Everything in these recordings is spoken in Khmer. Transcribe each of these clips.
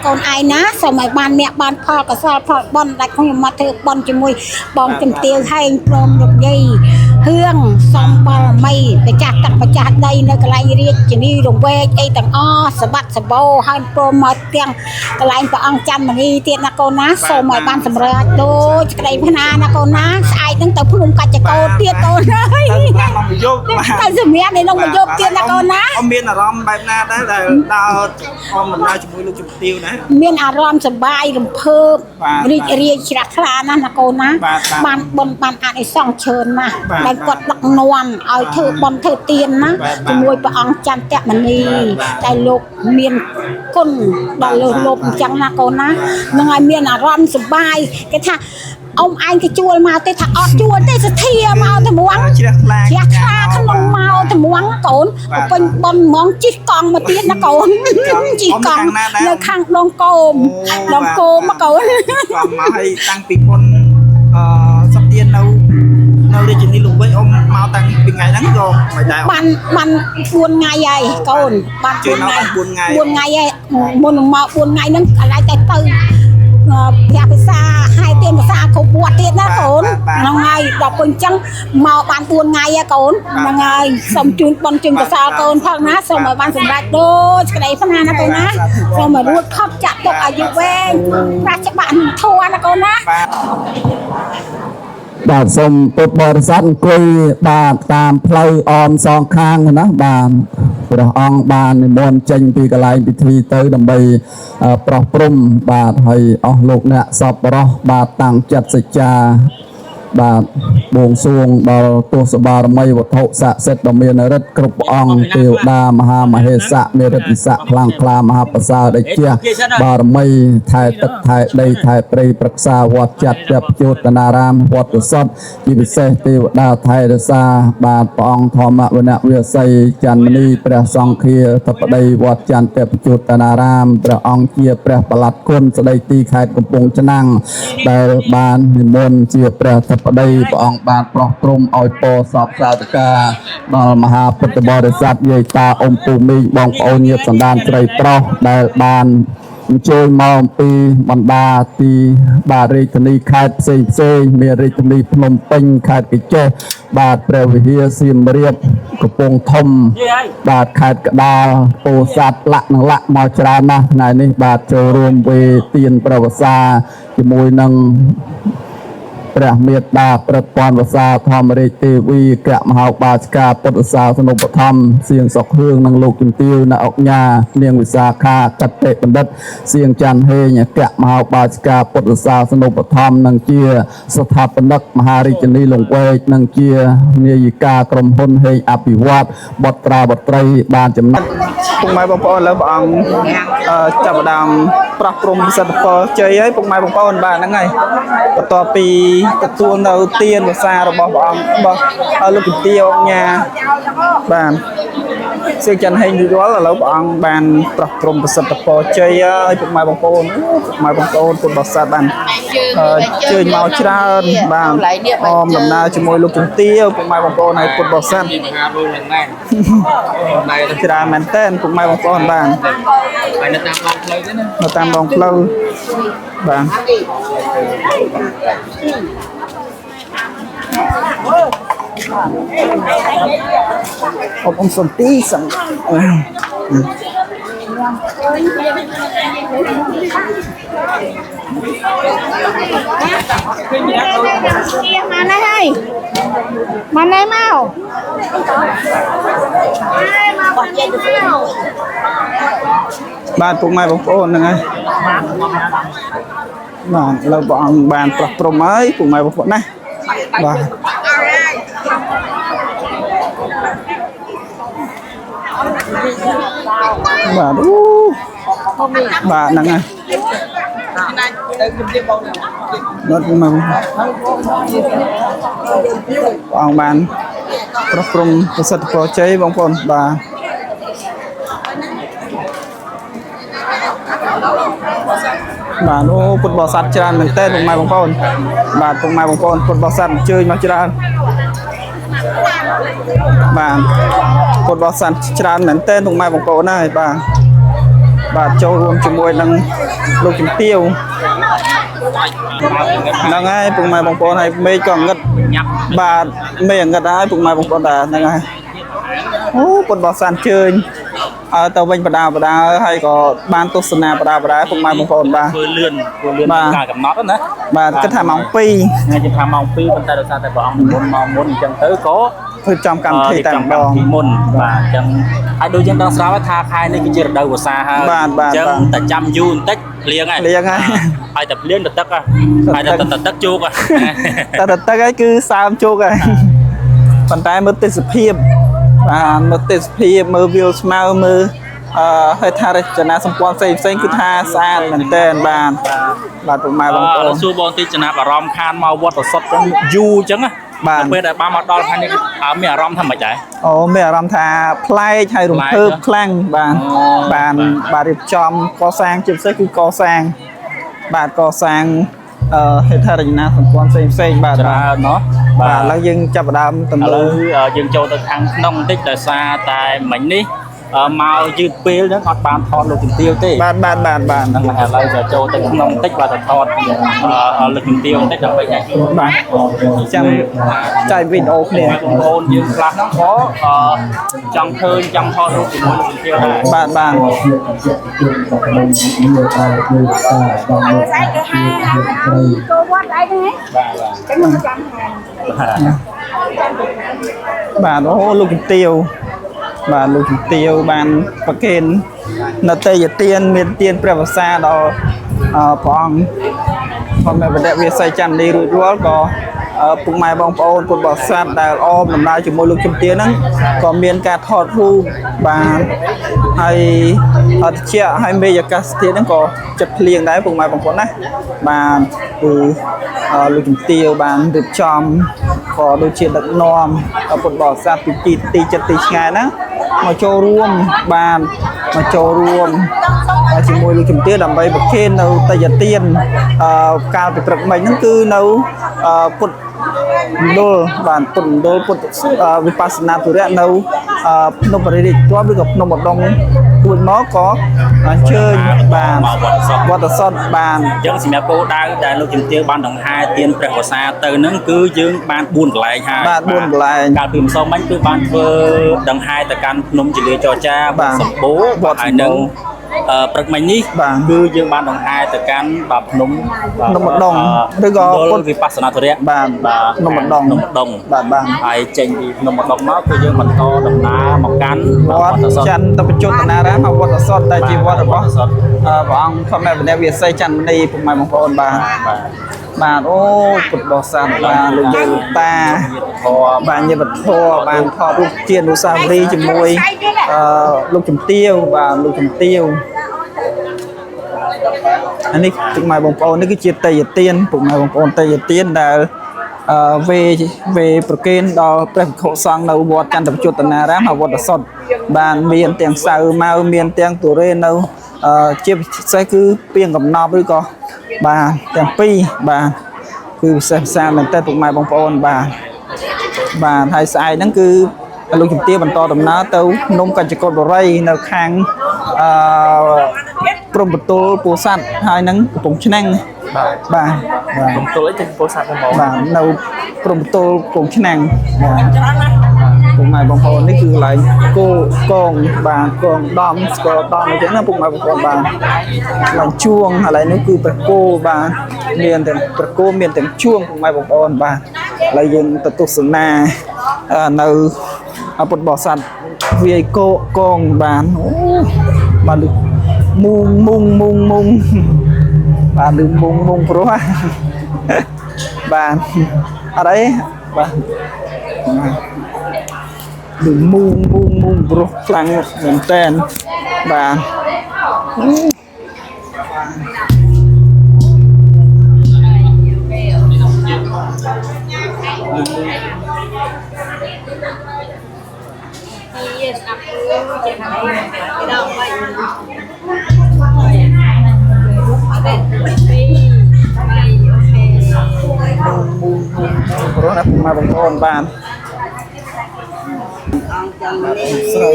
con ai ná sau mày ban mẹ ban pho cả sao pho bon đặt không mà thưa bon cho mui bon chấm tiêu hay prom được dây hương xong bao mây để chặt đây nơi cái lai riết chỉ đi đồng quê đây tầng o sờ bát sờ bô hay prom mà tiếng cái lai phải ăn chăm mà đi tiền là con ná sau mày ban sầm ra đôi cái đây phana là con ná ai đang tập phun cả cho con tiền con ơi tại sao mẹ này nó mà vô tiền là con ná ông miên là rom bài na đấy là đào ông mình đào chụp mũi lúc chụp tiêu đấy miên à rom sờ bay rầm phơm riết chặt khla na là con ná ban bon ban ănไอ้ xong chơn mà đây quật đặc nòn ở thưa bon thưa tiền ná cho môi bà ăn chăn tẹt mà đi đây lục miên côn đây lục chẳng là con ná nhưng ai miên à rom sờ bay cái thà ông anh cái chua mà tê thà ọt chua tê sẽ thia mau thà muống chia kha khăn lông mau thà muống cồn bên bon món chít con mà tiền nó cồn chỉ còn nơi khang lông cồm mà cồn còn mà hay tăng pin con sắp tiền đâu nơi đây chỉ đi lùng với ông mau tăng pin ngày nắng rồi ban buồn ngày vậy cồn ban buồn ngày vậy buồn ngày nắng lại tại từ nhà phải xa hai tiền mà xa không buộc tiền đó cồn năm ngày đọc bình trắng màu ban buồn ngày vậy cồn năm ngày xong chuyên bon chuyên cái sao cồn thằng ná xong rồi ban sủng đại đôi cái này phân hai nó cồn ná xong rồi nuốt khóc chặt tục ở dưới ven ra cho bạn thua nó cồn náបាទសូមពុទ្ធបរិស័ទអង្គុយបាទតាមផ្លូវអមសងខាងណាបាទព្រះអង្គបាននិមន្តចេញពីកន្លែងពិធីទៅដើម្បីប្រោះព្រំបាទហើយអស់លោកអ្នកសប្បុរសបាទតាំងចិត្តសច្ចាបាទបួងសួងដល់ទស្សបារមីវត្ថុស័ក្តិសិទ្ធិដ៏មានឫទ្ធិគ្រប់ព្រះអង្គទេវតាមហាមហេសៈមានឫទ្ធិស័ក្តិខ្លាំងក្លាមហាប្រសើរដែលជាបារមីថែទឹកថែដីថែព្រៃប្រឹក្សាវត្តចាត់ព្រះជោតនារាមវត្តប្រសពជាពិសេសទេវតាថែរក្សាបាទព្រះអង្គធម្មវណ្ណវិស័យច័ន្ទមនីព្រះសង្ឃាធិបតីវត្តច័ន្ទព្រះជោតនារាមព្រះអង្គជាព្រះបល្ល័តគុណស្ដីទីខេត្តកំពង់ឆ្នាំងដែលបាននិមន្តជាព្រះប្តីព្រះអង្គបានប្រោះព្រំឲ្យពរសពសាធកាដល់មហាពុទ្ធបរិស័ទយាយតាអ៊ំពូមីងបងប្អូនញាតិសន្តានស្រីប្រុសដែលបានអញ្ជើញមកអំពីបណ្ដាទីបាទរាជធានីខេត្តផ្សេងមានរាជធានីភ្នំពេញខេត្តកញ្ចេះបាទព្រះវិហារសៀមរាបកំពង់ធំបាទខេត្តកដាលពោធិ៍សាត់លក្ខណៈមកច្រើនណាស់ថ្ងៃនេះបាទចូលរួមវេទានប្រវត្តិសាស្ត្រជាមួយនឹងព្រះមេត្តាប្រព័ន្ធវសាធម្មរាជទេវីកៈមហោបាសិកាពុទ្ធសាសនុបឋមសៀងសុខហឿងនិងលោកជំទាវនៅអុកញ៉ានាងវិសាខាកតេបណ្ឌិតសៀងច័ន្ទហេងអគ្គមហោបាសិកាពុទ្ធសាសនុបឋមនិងជាស្ថាបនិកមហារាជធានីលង្វែកនិងជានាយិកាក្រុមហ៊ុនហេងអភិវឌ្ឍបុត្រាបុត្រីបានចំណាក់ពុកម៉ែបងប្អូនលើព្រះអង្គចាប់ផ្ដើមប្រោះព្រំសិទ្ធិពលជ័យហើយពុកម៉ែបងប្អូនបាទហ្នឹងហើយបន្ទាប់ពីទទួលនៅទានភាសារបស់ព្រះអង្គរបស់លោកជំទាវអុកញ៉ាបាទសៀងច័ន្ទហេងយល់ឥឡូវព្រះអង្គបានប្រោះព្រំប្រសិទ្ធពរជ័យហើយពុកម៉ែបងប្អូនពុទ្ធបរិស័ទបានជើញមកច្រើនបាទអមដំណើរជាមួយលោកជំទាវពុកម៉ែបងប្អូនហើយពុទ្ធបរិស័ទច្រើនមែនតើពុកម៉ែបងប្អូនបាទនៅតាមដងផ្លូវបាទông sầm tí sầm mà này mau bạn cùng mai bóng ôn này bạn lâu bọn bàn pro mới cùng mai bóng này bạn bạn nè nó mà ông bàn prom set pro chơi bóng phồn bà nó phút bò sắt tràn mình tên bóng mai bóng phồn bà bóng mai bóng phồn phút bò sắt chơi mà tràn bà phút bò sắt tràn mình tên bóng mai bóng phồn này bà បាទចូលរួមជាមួយនឹងលោកជំទាវហ្នឹងហើយពុកម៉ែបងប្អូនហើយមេឃក៏ងឹតបាទមេឃងឹតហើយពុកម៉ែបងប្អូនដែរហ្នឹងហើយអូពុតបោះសានជើញទៅវិញបដាហើយក៏បានទស្សនាបដាពុកម៉ែបងប្អូនបាទធ្វើលឿនការកំណត់ណា បាទគិតថាម៉ោង2ថ្ងៃជិះថាម៉ោង2ប៉ុន្តែដោយសារតែព្រះអង្គនិមន្តមកមុនអញ្ចឹងទៅក៏ ធ្វើចំកម្មវិធីតែម្ដង មុនបាទអញ្ចឹងហើយដូចយើងដឹងស្រាប់ថាខែនេះគឺជារដូវវស្សាហើយអញ្ចឹងតែចាំយូរបន្តិចភ្លៀងហើយហើយតែភ្លៀងទៅទឹកហើយតែទឹកជោគតែទឹកហើយគឺសើមជោគហើយប៉ុន្តែមើលទេសភាពបាទមើលទេសភាពមើលវាលស្មៅមើលហេដ្ឋារចនាសម្ព័ន្ធផ្សេងគឺថាស្អាតមែនទែនបាទពុកម៉ែបងប្អូនសួរបងទីចំណាប់អារម្មណ៍ខានមកវត្តសុទ្ធទាំងយូរអញ្ចឹងណាបាទពេលដែលបានមកដល់ខាងនេះមានអារម្មណ៍ថាម៉េចដែរអូមានអារម្មណ៍ថាប្លែកហើយរំភើបខ្លាំងបាទរៀបចំកសាងជាពិសេសគឺកសាងបាទកសាងហេដ្ឋារចនាសម្ព័ន្ធផ្សេងបាទច្រើនเนาะបាទឥឡូវយើងចាប់ផ្ដើមទៅលើយើងចូលទៅខាងក្នុងបន្តិចដោយសារតែមិញនេះមកយឺតពេលហ្នឹងអត់បានថតលោកជំទាវទេបាទហ្នឹងហើយឥឡូវក៏ចូលទៅក្នុងបន្តិចបាទទៅថតលោកជំទាវបន្តិចដើម្បីញ៉ាំបាទចាំចែកវីដេអូគ្នាបងប្អូនយើងខ្លះហ្នឹងក៏ចង់ឃើញចង់ថតរូបជាមួយលោកជំទាវដែរបាទស្អែកគេហាចូលវត្តអីហ្នឹងចឹងខ្ញុំចាំបាទអូលោកជំទាវបាទលោកជំទាវបានប្រគេននៅទេយទានមានទានព្រះវស្សាដល់ព្រះអង្គព្រះមេបដិវិស័យចន្ទនីរួចរាល់ក៏ពុកម៉ែបងប្អូនពុទ្ធបរិស័ទដែលអមដំណើរជាមួយលោកជំទាវហ្នឹងក៏មានការថតរូបបាទហើយអត់ជាហើយមេអាកាសធាតុហ្នឹងក៏ចិត្តភ្លៀងដែរពុកម៉ែបងប្អូនណាបាទគឺលោកជំទាវបានរៀបចំក៏ដូចជាដឹកនាំពុទ្ធបរិស័ទពីទីចិត្តទីឆ្ងាយណាមកចូលរួមបានមកចូលរួមជាមួយលោកជំទាវដើម្បីប្រគេននៅទេយទានកាលពីព្រឹកមិញហ្នឹងគឺនៅពុទ្ធមណ្ឌលបាទពុទ្ធមណ្ឌលពុទ្ធវិបស្សនាធុរៈនៅភ្នំបរិរិទ្ធព្រមឬក៏ភ្នំឧដុង្គពួយមកក៏អញ្ជើញបាទវត្តសុទ្ធបានអញ្ចឹងសម្រាប់គោលដៅដែលលោកជំទាវបានដង្ហែទានព្រះវស្សាទៅហ្នឹងគឺយើងបាន4កន្លែងហើយបាទ4កន្លែងកាលពីម្សិលមិញគឺបានធ្វើដង្ហែទៅកាន់ភ្នំជលាចរចាវត្តសម្បូរហើយនឹងព្រឹកមិញនេះគឺយើងបានដង្ហែទៅកាន់ភ្នំឧដុង្គឬក៏ពុទ្ធវិបស្សនាធុរៈបាទភ្នំឧដុង្គបាទហើយចេញពីភ្នំឧដុង្គមកគឺយើងបន្តដំណើរមកកាន់វត្តចន្ទបច្ចុត្តនារាមវត្តសុទ្ធដែលជាវត្តរបស់ព្រះអង្គធម្មវិន័យវិស័យចន្ទនីពុកម៉ែបងប្អូនបាទអូពុទ្ធបរិស័ទបាទលោកយាយលោកតាបាទញាតិវត្ថុបានថតរូបជាអនុស្សាវរីយ៍ជាមួយលោកជំទាវបាទលោកជំទាវអានេះពុកម៉ែបងប្អូននេះគឺជាទេយទានពុកម៉ែបងប្អូនទេយទានដែលវេប្រគេនដល់ព្រះភិក្ខុសង្ឃនៅវត្តចន្ទបច្ចុត្តនារាមហើយវត្តសុទ្ធបានមានទាំងសៅម៉ៅមានទាំងទុរេនៅជាពិសេសគឺពាងកំណប់ឬក៏បាទទាំងពីរបាទគឺពិសេសផ្សារមែនតើពុកម៉ែបងប្អូនបាទហើយស្អែកហ្នឹងគឺលោកជំទាវបន្តដំណើរទៅភ្នំកញ្ចកុដបុរីនៅខាងព្រំបន្ទល់ពោធិ៍សាត់ហើយនឹងកំពង់ឆ្នាំងបាទព្រំបន្ទល់អីចេញពោធិ៍សាត់ហ្មងបាទនៅព្រំបន្ទល់កំពង់ឆ្នាំងពុកម៉ែបងប្អូននេះគឺកន្លែងកងបាទកងដំស្គាល់ដំអញ្ចឹងណាពុកម៉ែបងប្អូនបាទឡើងជួងឥឡូវនេះគឺព្រះគោបាទមានទាំងព្រះគោមានទាំងជួងពុកម៉ែបងប្អូនបាទឥឡូវយើងទៅទស្សនានៅពុទ្ធបរិស័ទវាយកងបានអូបាទមុងបាទលឺមុងព្រោះបាទអត់អីបាទលឺមុងព្រោះខ្លាំងមែនតើបាទព្រោះណាពុកម៉ែបងប្អូនបានស្រី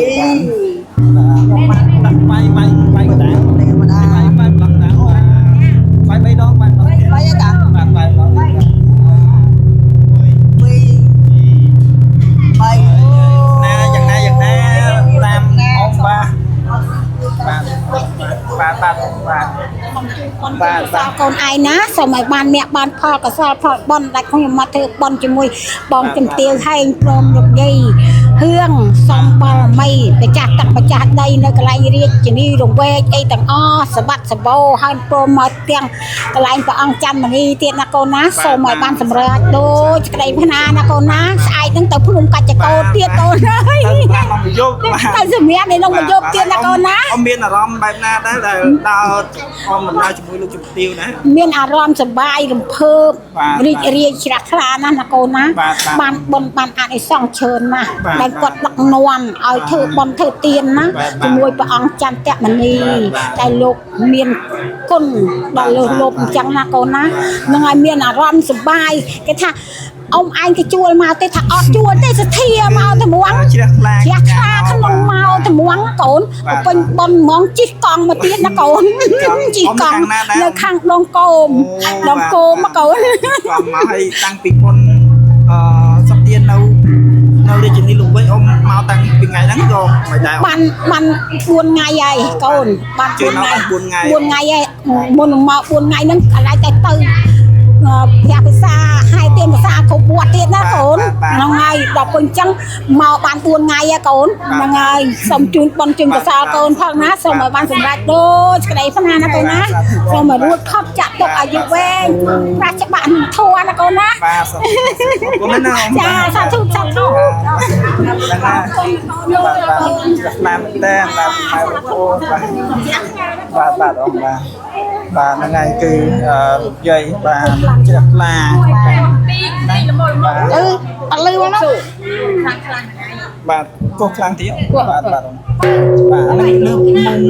បានដាក់បាយកណ្ដាល បាទសាកូនឯណាសូមឲ្យបានអ្នកបានផលកសលផលបន់ដាច់ខ្ញុំមកធ្វើបន់ជាមួយបងជំទាវហែងព្រមលោកយាយហឿងសំបាល់មីម្ចាស់ទឹកម្ចាស់ដីនៅកន្លែងរាជនីរវែកអីទាំងអស់សបាត់សបោហើយព្រមមកទាំងកន្លែងព្រះអង្គច័ន្ទមនីទៀតណាកូនណាសូមឲ្យបានសម្រេចដូចក្តីប្រាថ្នាណាកូនណាស្អែកនឹងទៅភ្នំកាច់ចកោទៀតកូនហើយទៅសម្រាប់នេះនឹងមកយកទៀតណាកូនណាអត់មានអារម្មណ៍បែបណាដែរដែលដើរអមដំណើរជាមួយលោកជំទាវណាមានអារម្មណ៍សប្បាយរំភើបរីករាយជ្រះថ្លាណាស់ណាកូនណាបានបុណ្យបានអានិសង្ឃច្រើនណាស់ដែលគាត់ដឹកនាំឲ្យធ្វើបុណ្យធ្វើទានណាជាមួយព្រះអង្គច័ន្ទមនីតែលោកមានគុណដល់លើលោកអញ្ចឹងណាកូនណានឹងឲ្យមានអារម្មណ៍សប្បាយគេថាអ៊ំឯងទៅជួលមកទេថាអត់ជួលទេសធាមកត្មងជ្រះថ្លាក្នុងមកត្មងកូនពេញបនហ្មងជិះកង់មកទៀតណាកូនជិះកង់នៅខាងដងគោមមកកូនគាត់មកឲ្យតាំងពីមុនសប្តាហ៍នៅរាជធានីលង្វែកអ៊ំមកតាំងពីថ្ងៃហ្នឹងក៏មិនដែរបាន4ថ្ងៃហើយកូនបាន4ថ្ងៃហើយមុនមក4ថ្ងៃហ្នឹងកន្លែងតែទៅព្រះភាសាហើយទានភាសាគ្រប់វត្តទៀតណាកូនហ្នឹងហើយដល់ពេលអញ្ចឹងមកបាន4ថ្ងៃហើយកូនហ្នឹងហើយសូមជូនបន់ជូនកសលកូនផងណាសូមឲ្យបានសម្រេចដូចក្តីប្រាថ្នាណាកូនណាសូមឲ្យរួចផុតចាក់ទុកអាយុវែងប្រាស់ច្បាស់ធัวណាកូនណាបាទសូមអរគុណណាចាសាធុបាទបាទតាមតែបាទហើយអូបាទអរបាទហ្នឹងហើយគឺយាយបាទជ្រះថ្លាអត់លឺមកណាបាទកោះខ្លាំងទៀតបាទបាទហ្នឹងលើក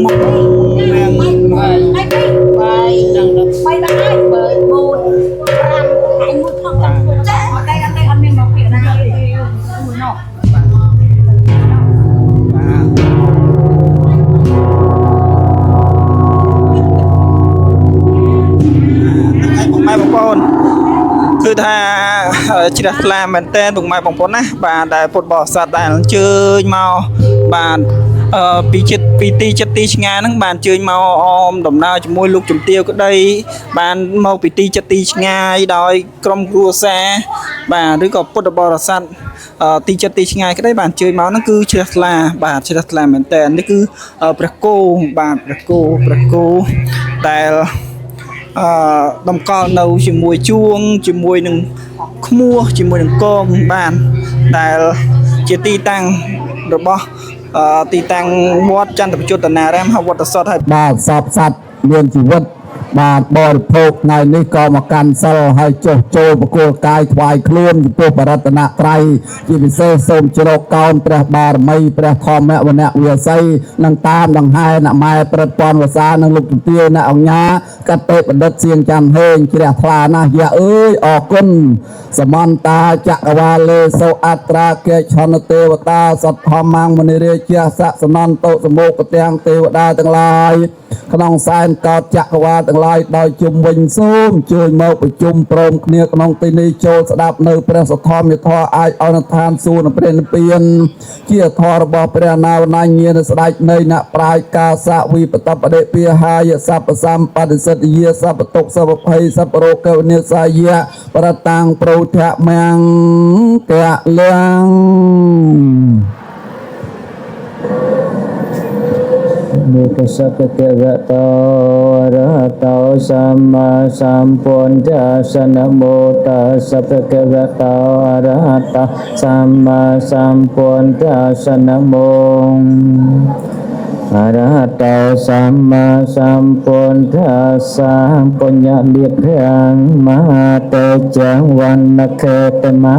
មករឿងបាយដល់បាយដែរបើ4 5ឯងមួយក្នុងចាអត់តែអត់មានមកពីណាមួយនោះម៉ែបងប្អូនគឺថាជ្រះថ្លាមែនតើពុកម៉ែបងប្អូនណាបាទដែលពុទ្ធបរិស័ទដែលអញ្ជើញមកបាទពីទីចិត្តទីឆ្ងាយហ្នឹងបានអញ្ជើញមកអមដំណើរជាមួយលោកជំទាវក្តីបានមកពីទីចិត្តទីឆ្ងាយដោយក្រុមគ្រួសារបាទឬក៏ពុទ្ធបរិស័ទទីចិត្តទីឆ្ងាយក្តីបានអញ្ជើញមកហ្នឹងគឺជ្រះថ្លាបាទជ្រះថ្លាមែនតើនេះគឺព្រះគោបាទព្រះគោដែលតម្កល់នៅជាមួយជួងជាមួយនឹងខ្មោះជាមួយនឹងកងបានដែលជាទីតាំងរបស់ទីតាំងវត្តចន្ទបជុត្តនារាមវត្តសុទ្ធហើយបាទសពសត្វមានជីវិតបាទបរិភោគថ្ងៃនេះក៏មកកាន់សិលហើយចុះចូលបកុលកាយថ្វាយខ្លួនចំពោះបរតនត្រ័យជាពិសេសសូមជ្រកកោនព្រះបារមីព្រះធម្មវនៈវិស័យនឹងតាមដង្ហែអ្នកម៉ែព្រឹទ្ធពនវសានិងលោកជំទាវអ្នកអង្គញាកតេបណ្ឌិតសៀងចាំហេងជ្រះថ្លាណាស់យ៉ាអើយអរគុណសមន្តាចក្រវាលេសោអត្រាកេឆនទេវតាសត្វធម្មងមនីរាជាសៈសនន្តោសមោកទាំងទេវតាទាំងឡាយក្នុងសែនកោតចក្រវាលទាំងឡាយដោយជុំវិញសូមអញ្ជើញមកប្រជុំព្រមគ្នាក្នុងទីនេះចូលស្ដាប់នៅព្រះសទ្ធម្មយធអាចអនុឋានសួគ៌ព្រះនិព្វានជាធម៌របស់ព្រះណាវណាញាណស្ដេចនៃអ្នកប្រាជ្ញកាសៈវិបតបដិពាហាយសព្វសម្បត្តិសិទ្ធិយាសព្វតុកសព្វភ័យសព្វរោគវិនិសាយៈប្រតាំងប្រោធមង្គកលំมุขสัพเพวะโตอะระหะโตสัมมาสัมพุทธัสสะนะโมตัสสะภะคะวะโตอะระหะโตสัมมาสัมพุทธัสสะนะโมอะระหะโตสัมมาสัมพุทธัสสะปุญญาลิภังมหาเตจังวันนเคตมา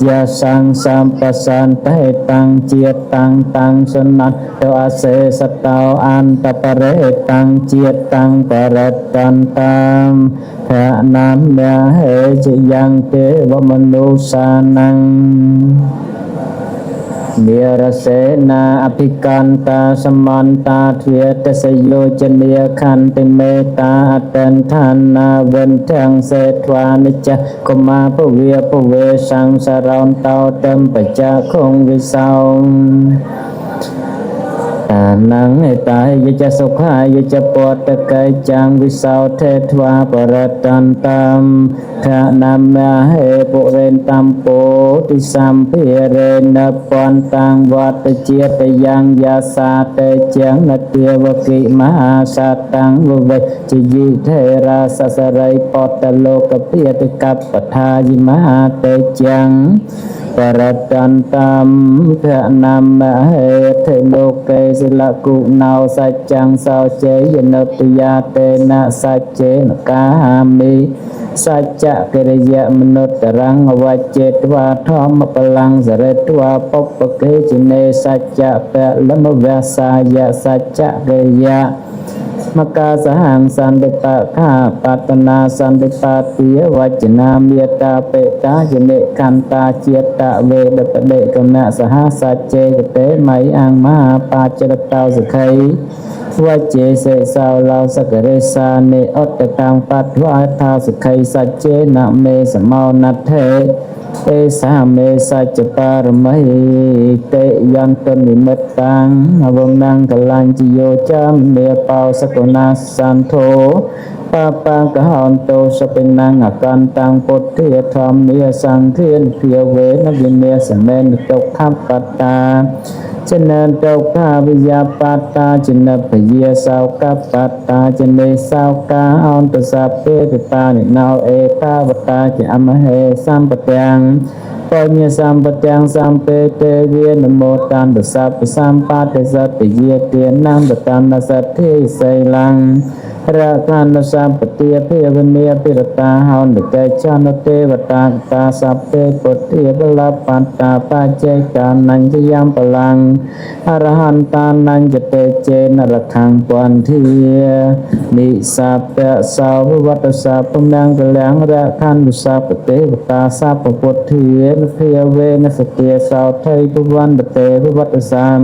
ยะสังสัมปสันเตตังเจตังตังสนัตโตอาเสสตาวอันตปะเรตังเจตังปรัตตันตังขะนามยะเหจยังเทวมนุสานังเมียรเสนาอภิกันตาสมันตาเทวตสโยจเนียขันติเมตาอัตตันทานาเวนทังเสทวานิจกุมาภเวภเวสังสารอนเตาเต็มปัจจคงวิสาว តានងឯតាយចសុខាយចពតកៃចាំងវិសោថេធ្វាបរតន្តំខណាមហេពុរិនតំពោទិសម្ភិរេនពន្តាំងវត្តជាតិយ៉ាងយាសាតេជាងនទាវគិមហាសាតាំងវវេជយិថេរាសសរិពតលោកពាតិកបថាយិមហាតេជាងបរតន្តំភណាមហេថេលោកេសិលគុណោសច្ចੰសោចេយនុទយាតេនសច្ចេនកាមិសច្ចកិរិយមនុត្តរੰវច្ចេតវាធម្មបលាំងសរិតវាពុបកេជនេសច្ចពលមវសាយសច្ចកិរិយាមកាសហੰសន្តិបខាបតនាសន្តិបទាវចនាមេតាបេតាយនិកន្តាជាតិវេដបដេកណសហសច្ចេកតេមៃអង្គមហាបាចរតោសខីវចេសេសោឡោសករិសានិអត្តតាំបតវអថាសខីសច្ចេនមេសមោណដ្ឋេទេសាមេសច្ចបារមីតេយន្តនិមិត្តាំងអវមង្គលាញ់ជយោចាំមេបោសកុណាសន្ធោបាបាកហន្តោសពិណង្អកន្តាំងពុទ្ធាធម្មាសង្ឃានភាវេនវិនេសមេនតុខបត្តាចនេតោកាវិយាបត្តាចនពយាសោកបត្តាចនេសោកាអន្តសពេតិតានិណោអេកាវតាចអមហេសម្បទាំងបញ្ញសម្បទាំងសម្ពេទេវានមោតន្តសពសម្បត្តិសតយាទានំបតន្តសទ្ធិសីលੰរកានសម្បទាភិវនីពិរតាហោនិកេចនទេវតាតាសពេពុទ្ធិបលបត្តាបច្ចេកានញ្ញយំបលੰអរហន្តានញ្ញតេចេនរខੰពន្ធានិសពៈសោវត្តសពមង្គលំរកានសពទេវតាសពពុទ្ធានភិវេនសទាសោថៃពវន្តទេវត្តសាម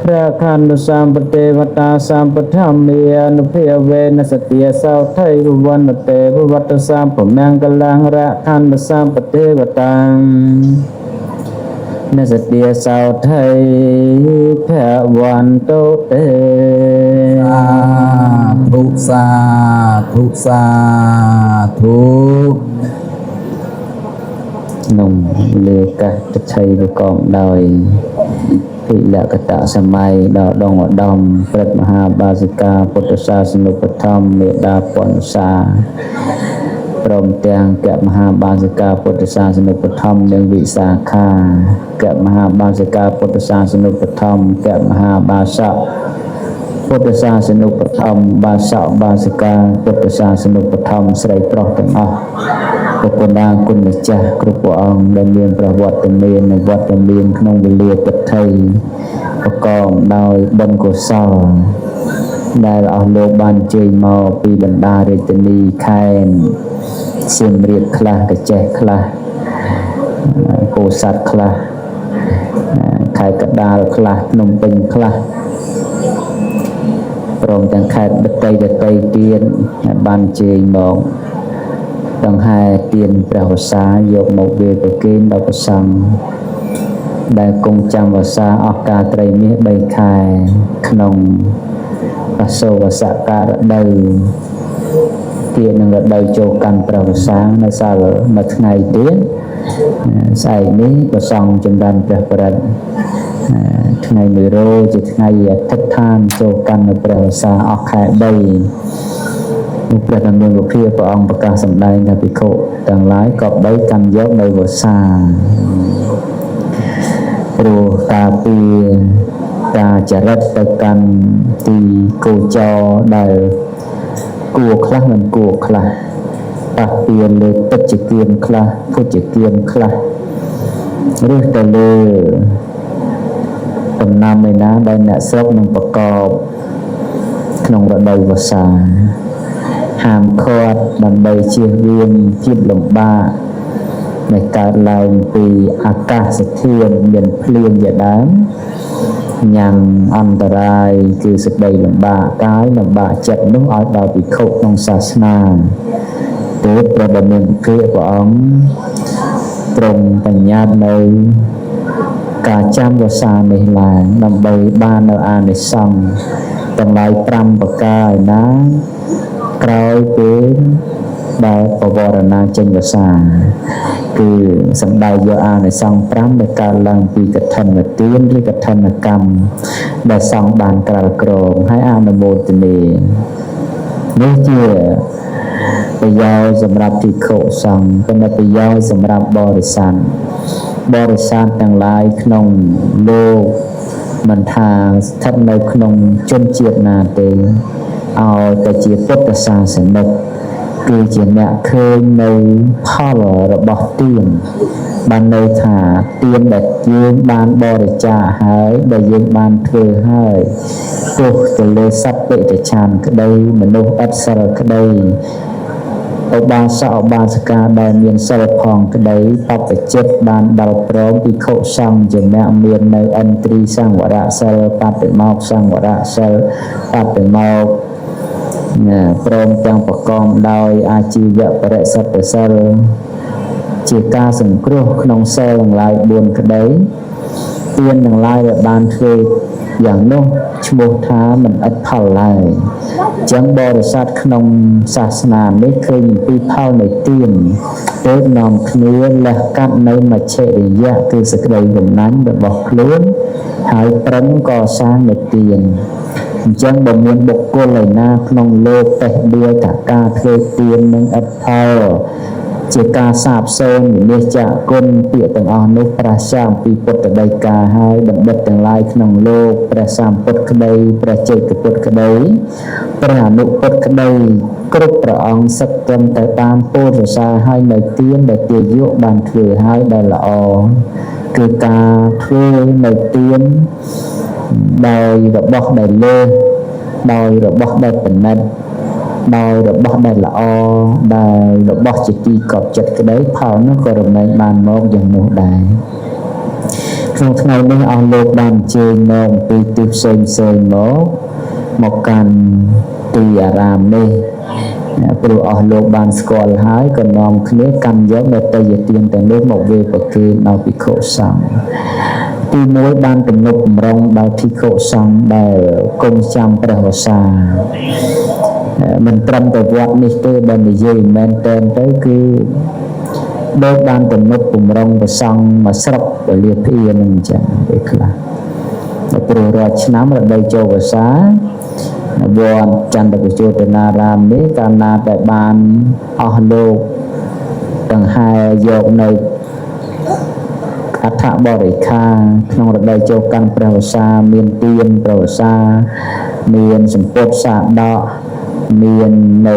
ព្រះខណ្ឌសម្បទេវតាសម្បធម្មានុភាវេនសទាសោថៃវណ្ណទេវវត្តសម្ពមង្គលំរខណ្ឌសម្បទេវតានសទាសោថៃភវន្តោទេសាធុធុ នំលើកាសតឆៃវកងដោយភិលកតសម័យដល់ដងឧត្តមព្រឹទ្ធមហាបាសិកាពុទ្ធសាសនុបឋមមេដាពនសាព្រមទាំងកមហាបាសិកាពុទ្ធសាសនុបឋមនិងវិសាខាកមហាបាសិកាពុទ្ធសាសនុបឋមកមហាបាសកពុទ្ធសាសនុបឋមបាសកបាសិកាពុទ្ធសាសនុបឋមស្រីប្រុសទាំងអស់ពុទ្ធដាគុណម្ចាស់គ្រប់ព្រះអង្គដែលមានប្រវត្តិមាននិងវត្តមានក្នុងវេលាពិធីប្រកបដោយបុណ្យកុសលដែលអស់លោកបានជ័យមកពីបណ្ដារាជធានីខេត្តសៀមរាបខ្លះកញ្ចេះខ្លះពោធិ៍សាត់ខ្លះខេត្តកណ្ដាលខ្លះភ្នំពេញខ្លះព្រមទាំងខេត្តដតីទៀតបានជ័យមកដង្ហែទានព្រះវស្សាយកមកវេប្រគេនដល់ព្រះសង្ឃដែលគង់ចាំវស្សាអស់កាលត្រីមាស3ខែក្នុងអសូវសកៈរដូវទៀតនឹងរដូវចូលកាន់ព្រះវស្សានៅសាលមួយថ្ងៃទៀតស្អែកនេះព្រះសង្ឃចម្រើនព្រះបរិត្តថ្ងៃ1រោជាថ្ងៃអធិដ្ឋានចូលកាន់នៅព្រះវស្សាអស់ខែ3ព្រះធម្មវិភាព្រះអង្គប្រកាសសម្ដែងថាភិក្ខុទាំងឡាយក៏បីកាន់យកនៅវស្សាព្រោះការពីការចរិតទៅកាន់ទីគោចរដែលគួរខ្លះមិនគួរខ្លះប៉ះពាល់លើទឹកជាគៀនខ្លះភុជគៀនខ្លះឬទៅលើដំណាំឯណាដែលអ្នកស្រុកនឹងប្រកបក្នុងរដូវវស្សាហាមឃាត់ដើម្បីជៀសវាងភាពលំបាកនៃកើតឡើងពីអាកាសធាតុមានភ្លៀងជាដើមញ៉ាំអន្តរាយគឺសេចក្តីលំបាកកាយលំបាកចិត្តនោះឲ្យដល់ភិក្ខុក្នុងសាសនាទើបព្រះបរមគ្រូព្រះអង្គទ្រង់បញ្ញត្តិនៅ ការចាំវសានេះឡើងដើម្បីបាននៅអានិសង្ឃទាំងឡាយ5ប្រការឯណាក្រោយពេលដែលបវរណាចេញវសាគឺសំដៅយកអានិសង្ឃ5ដែលកើតឡើងពីកឋិនទានឬកឋិនកម្មដែលសង្ឃបានក្រាលក្រមហើយអនុមោទនានេះជាប្រយោជន៍សម្រាប់ភិក្ខុសង្ឃក៏នៅប្រយោជន៍សម្រាប់បរិស័ទទាំងឡាយក្នុងលោកមិនថាស្ថិតនៅក្នុងជនជាតិណាទេឲ្យតែជាពុទ្ធសាសនិកគឺជាអ្នកឃើញនៅផលរបស់ទានបានន័យថាទានដែលយើងបានបរិច្ចាគហើយដែលយើងបានធ្វើហើយទោះទៅលើសត្វពេតិឆានក្តីមនុស្សអត់សិលក្តីឧបាសកឧបាសិកាដែលមានសិលផងក្តីបព្វជិតបានដល់ព្រមភិក្ខុសង្ឃជាអ្នកមាននៅឥន្ទ្រីសង្វរៈសិលបតិមោក្ខសង្វរៈសិលបតិមោក្ខព្រមទាំងប្រកបដោយអាជីវៈបរិសុទ្ធសិលជាការសង្គ្រោះក្នុងសិលទាំងឡាយ4ក្តីទានទាំងឡាយដែលបានធ្វើយ៉ាងនោះឈ្មោះថាមិនឥតផលឡើយចឹងបរិស័ទក្នុងសាសនានេះឃើញពីផលនៃទានទើបនាំគ្នាលះកាត់នៅមច្ឆរិយៈគឺសេចក្តីកំណាញ់របស់ខ្លួនហើយប្រឹងកសាងនៅទានអញ្ចឹងបើមានបុគ្គលឯណាក្នុងលោកតេះដៀលថាការធ្វើទាននឹងឥតផលជាការសាបសូន្យវិនិច្ចាគុណពាក្យទាំងអស់នោះប្រឆាំងពីពុទ្ធដីកាហើយបណ្ឌិតទាំងឡាយក្នុងលោកព្រះសម្ពុទ្ធក្តីព្រះជ័យពុទ្ធក្តីព្រះអនុពុទ្ធក្តីគ្រប់ព្រះអង្គសឹកត្រឹមតែបានពោលសរសើរឲ្យនៅទានដែលទាយកបានធ្វើឲ្យដែលល្អគឺការធ្វើនៅទានដោយរបស់ដែលលើសដោយរបស់ដែលពិនិត្យដោយរបស់ដែលល្អដែលរបស់ជាទីកប់ចិត្តក្តីផលនោះក៏រមែងបានមកយ៉ាងនោះដែរក្នុងថ្ងៃនេះអស់លោកបានអញ្ជើញមកពីទីផ្សេងមកកាន់ទីអារាមនេះព្រោះអស់លោកបានស្គាល់ហើយក៏នាំគ្នាកាន់យកនៅតេយ្យទានទាំងនោះមកវេប្រគេនដល់ភិក្ខុសង្ឃទី1បានទំនុកបំរុងដល់ភិក្ខុសង្ឃដែលគង់ចាំព្រះវស្សាមិនត្រឹមតែវត្តនេះទេបើនិយាយមែនតើទៅគឺដូចបានទំនុកបំរុងប្រសង់មកស្រុកពលាភានឹងអញ្ចឹងពេលខ្លះតែព្រោះរាល់ឆ្នាំរដូវចូលវស្សាវត្តចន្ទកជោតនារាមនេះកាលណាតែបានអស់លោកទាំងហែយកនៅអដ្ឋបរិខាក្នុងរដូវចូលកាន់ព្រះវស្សាមានទានព្រះវស្សាមានសម្ពុតសាដកមាននៅ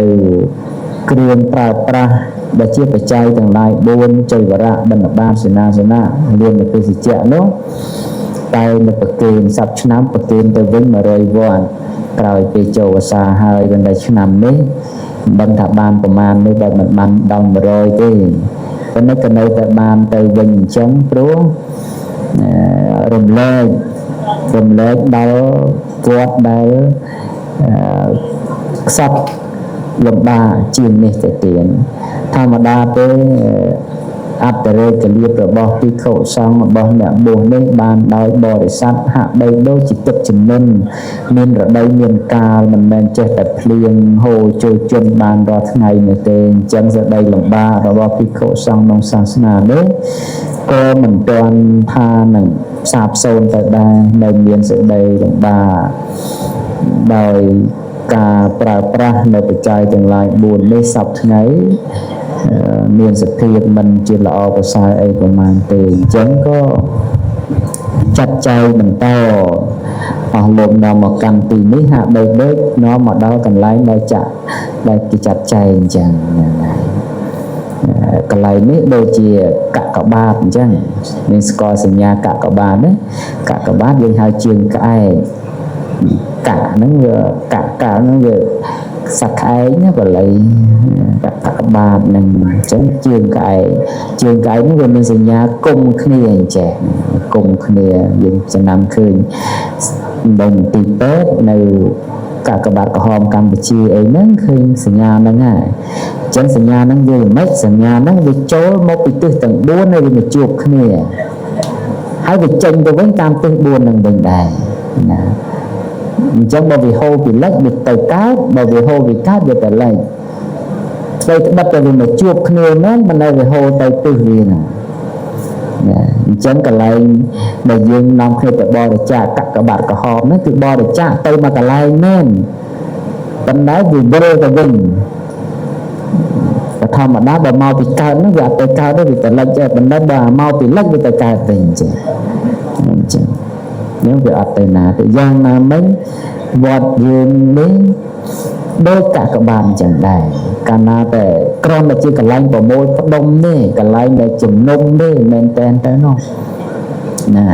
គ្រឿងប្រើប្រាស់ដែលជាបច្ច័យទាំងឡាយ4ចៃវរៈបណ្ឌបាតសេនាសនៈលៀនពិសិជ្ជៈនោះតែនៅប្រគេនសប្តាហ៍ឆ្នាំប្រគេនទៅវិញ100វត្តក្រោយពេលចូលវស្សាហើយដល់ឆ្នាំនេះមិនដឹងថាបានប្រមាណនេះបើមិនបានដល់100ទេប៉ុន្តែក៏នៅតែបានទៅវិញអញ្ចឹងព្រោះរំលែកដល់វត្តដែលខ្សត់លំបាកជាងនេះទៅទៀតធម្មតាទេអត្តរេកលៀបរបស់ភិក្ខុសង្ឃរបស់អ្នកបួសនេះបានដោយបរិស័ទហាក់បីដូចជាទឹកជំនន់មានរដូវមានកាលមិនមែនចេះតែភ្លៀងហូរចូលជន់បានរាល់ថ្ងៃនោះទេអញ្ចឹងសេចក្តីលំបាករបស់ភិក្ខុសង្ឃក្នុងសាសនានេះក៏មិនទាន់ថានឹងសាបសូន្យទៅដែរនៅមានសេចក្តីលំបាកដោយការប្រើប្រាស់នៅបច្ច័យទាំងឡាយ4នេះសពថ្ងៃមានសភាពមិនជាល្អប្រសើរអីប្រហែលទេអញ្ចឹងក៏ចាត់ចែងបន្តអស់លោកនាំមកកាន់ទីនេះហាក់បីដូចនាំមកដល់កន្លែងដែលគេចាត់ចែងអញ្ចឹងកន្លែងនេះដូចជាកកបាតអញ្ចឹងមានស្គាល់សញ្ញាកកបាតណាកកបាតយើងហៅជើងក្អែកកហ្នឹងវាកហ្នឹងវាសក្អែកណាបល័យកកបាតហ្នឹងអញ្ចឹងជើងក្អែកហ្នឹងវាមានសញ្ញាគុំគ្នាអញ្ចឹងគុំគ្នាយើងចំណាំឃើញដំទីពេទ្យនៅកកបាតក្រហមកម្ពុជាអីហ្នឹងឃើញសញ្ញាហ្នឹងហើយអញ្ចឹងសញ្ញាហ្នឹងវាមិនសញ្ញាហ្នឹងវាចូលមកពីទិសទាំង4ហើយវាមកជួបគ្នាហ ហើយវាចេញទៅវិញតាមទិស4នឹងវិញដែរណាអញ្ចឹងបើវាហូរពីលិចវាទៅកើតបើវាហូរពីកើតវាទៅលិចស្វ័យត្បិតតែវាមកជួបគ្នាហ្នឹងមិនដែលវាហូរទៅទិសវាណាអញ្ចឹងកន្លែងដែលយើងនាំគ្នាទៅបរិច្ចាគកក្បាត់ក្រហមហ្នឹងគឺបរិច្ចាគទៅមកកន្លែងមែនប៉ុន្តែវាវិលទៅវិញធម្មតាបើមកពីកើតហ្នឹងវាអត់ទៅកើតទេវាទៅលិចទេប៉ុន្តែបើមកពីលិចវាទៅកើតវិញអញ្ចឹងនេះវាអត់ទៅណាទេយ៉ាងណាមិញវត្តយើងនេះដូចកាកបានអញ្ចឹងដែរកាលណាតែក្រំតែជាកន្លែងប្រមូលផ្ដុំទេកន្លែងដែលជំនុំទេមែនតែនទៅនោះណា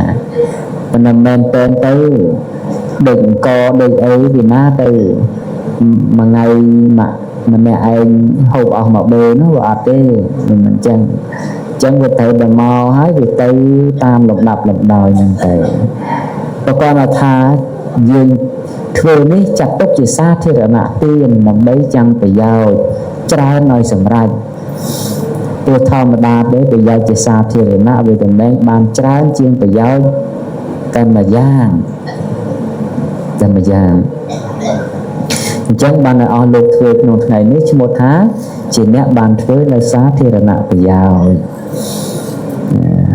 ប៉ុន្តែមែនតែនទៅដូចអង្គដូចអីពីណាទៅមួយថ្ងៃម្នាក់ឯងហូបអស់មកបេនោះវាអត់ទេមិនអញ្ចឹងវាត្រូវតែមកហើយវាទៅតាមលំដាប់លំដោយហ្នឹងទៅប្រកបថាយើងធ្វើនេះចាត់ទុកជាសាធារណទានដើម្បីចាំប្រយោជន៍ច្រើនឲ្យសម្រេចទោះធម្មតាទេប្រយោជន៍ជាសាធារណៈវាតំណែងបានច្រើនជាងប្រយោជន៍តែម្យ៉ាងអញ្ចឹងបានឲ្យអស់លោកធ្វើក្នុងថ្ងៃនេះឈ្មោះថាជាអ្នកបានធ្វើនៅសាធារណប្រយោជន៍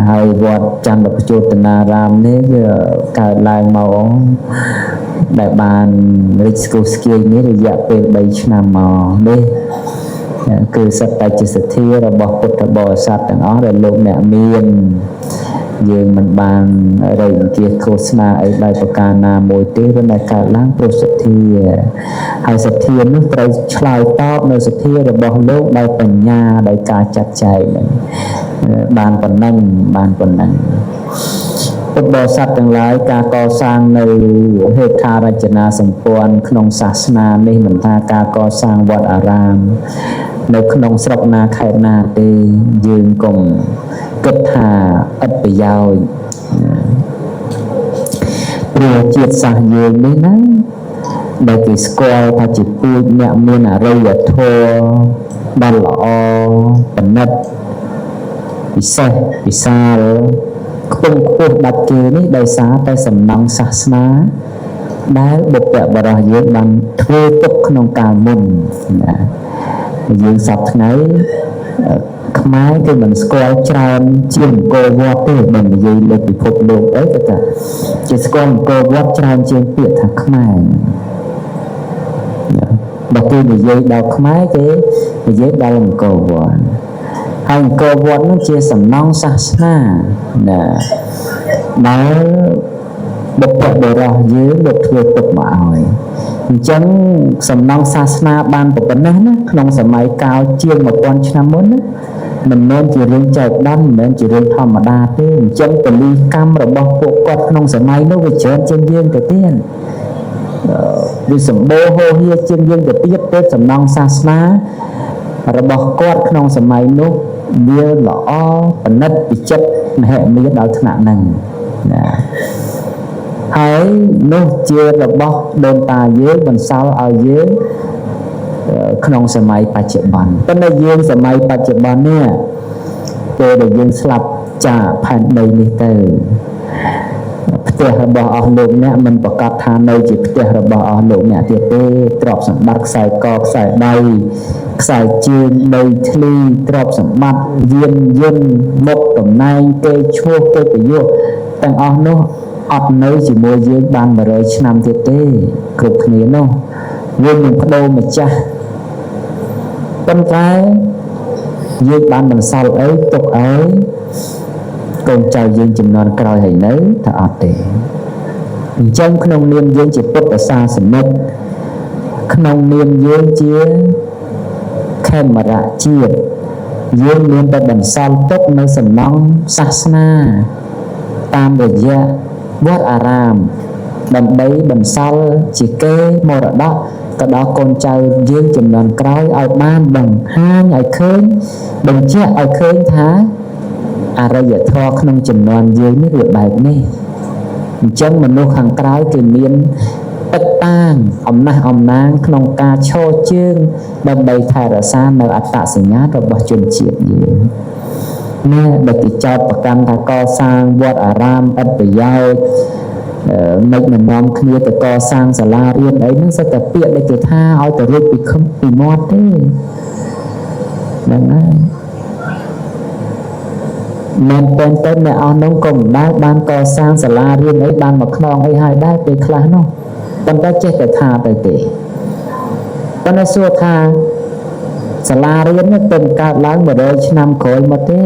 ហើយវត្តចន្ទបជោតនារាមនេះវាកើតឡើងមកដែលបានរិចស្គូស្គីនេះរយៈពេល3ឆ្នាំមកនេះគឺសត្វតែជាសទ្ធារបស់ពុទ្ធបរិស័ទទាំងអស់ដែលលោកអ្នកមានយើងមិនបានរៃអង្គាសឃោសនាអីដោយប្រការណាមួយទេប៉ុន្តែកើតឡើងព្រោះសទ្ធាហើយសទ្ធានោះត្រូវឆ្លើយតបនៅសទ្ធារបស់លោកដោយបញ្ញាដោយការចាត់ចែងបានប៉ុណ្ណឹងពុទ្ធបរិស័ទទាំងឡាយការកសាងនៅហេដ្ឋារចនាសម្ព័ន្ធក្នុងសាសនានេះមិនថាការកសាងវត្តអារាមនៅក្នុងស្រុកណាខេត្តណាទេយើងកុំគិតថាឥតប្រយោជន៍ព្រោះជាតិសាសន៍យើងនេះណាដែលគេស្គាល់ថាជាពូជអ្នកមានអរិយធម៌ដ៏ល្អប្រណិតពិសេសពិសាលខ្ពង់ខ្ពស់ដាច់គេនេះដោយសារតែសំណង់សាសនាដែលបុព្វបុរសយើងបានធ្វើទុកក្នុងកាលមុនណាយើងសពថ្ងៃខ្មែរគេមិនស្គាល់ច្រើនជាងអង្គរវត្តទេមិននិយាយលើពិភពលោកអីគេថាជាស្គាល់អង្គរវត្តច្រើនជាងពាក្យថាខ្មែរបើគេនិយាយដល់ខ្មែរគេនិយាយដល់អង្គរវត្តហើយអង្គរវត្តនោះជាសំណង់សាសនាណាដែលបុព្វបុរសយើងលោកធ្វើទុកមកឲ្យអញ្ចឹងសំណង់សាសនាបានប៉ុណ្ណេះណាក្នុងសម័យកាលជាង1000ឆ្នាំមុនណាមិនមែនជារឿងចែកដាំមិនមែនជារឿងធម្មតាទេអញ្ចឹងពលីកម្មរបស់ពួកគាត់ក្នុងសម័យនោះវាច្រើនជាងយើងទៅទៀតវាសម្បូរហូរហៀជាងយើងទៅទៀតទៅសំណង់សាសនារបស់គាត់ក្នុងសម័យនោះវាល្អប្រណិតពិចិត្រមហិមាដល់ថ្នាក់ហ្នឹងណាហើយនោះជារបស់ដូនតាយើងបន្សល់ឲ្យយើងក្នុងសម័យបច្ចុប្បន្នប៉ុន្តែយើងសម័យបច្ចុប្បន្ននេះពេលដែលយើងស្លាប់ចាកផែនដីនេះទៅផ្ទះរបស់អស់លោកអ្នកមិនប្រកាសថានៅជាផ្ទះរបស់អស់លោកអ្នកទៀតទេទ្រព្យសម្បត្តិខ្សែកខ្សែដៃខ្សែជើងដីធ្លីទ្រព្យសម្បត្តិយានយន្តមុខតំណែងគេឈ្មោះគេប្រយោជន៍ទាំងអស់នោះអត់នៅជាមួយយើងបាន100ឆ្នាំទៀតទេគ្រប់គ្នានោះយើងនឹងបដូរម្ចាស់ប៉ុន្តែយើងបានបន្សល់អីទុកឲ្យកូនចៅយើងចំនួនក្រោយហើយនៅថាអត់ទេអញ្ចឹងក្នុងនាមយើងជាពុទ្ធសាសនិកក្នុងនាមយើងជាខេមរៈជាតិយើងមានតែបន្សល់ទុកនៅសំណង់សាសនាតាមរយៈវត្តអារាមដើម្បីបន្សល់ជាកេរមរតកទៅដល់កូនចៅយើងចំនួនក្រោយឲ្យបានបង្ហាញឲ្យឃើញបញ្ជាក់ឲ្យឃើញថាអរិយធម៌ក្នុងចំនួនយើងនេះវាបែបនេះអញ្ចឹងមនុស្សខាងក្រៅគេមានឥតតាងអំណះអំណាងក្នុងការឈរជើងដើម្បីថែរក្សានៅអត្តសញ្ញាណរបស់ជនជាតិយើង ណាដែលគេចោទប្រកាន់ថាកសាងវត្តអារាមឥតប្រយោជន៍មិននាំគ្នាទៅកសាងសាលារៀនអីហ្នឹងសិតតែពាក្យដែលគេថាឲ្យទៅរួចពីខំពីមាត់ទេហ្នឹងហើយមិនតែនទៅអ្នកអស់នោះក៏មិនដែលបានកសាងសាលារៀនអីបានមកខ្នងអីហើយដែរពេលខ្លះនោះប៉ុន្តែចេះតែថាទៅទេប៉ុន្តែសួរថាសាលារៀននេះเป็นកើតឡើង100ឆ្នាំក្រោយមកទេ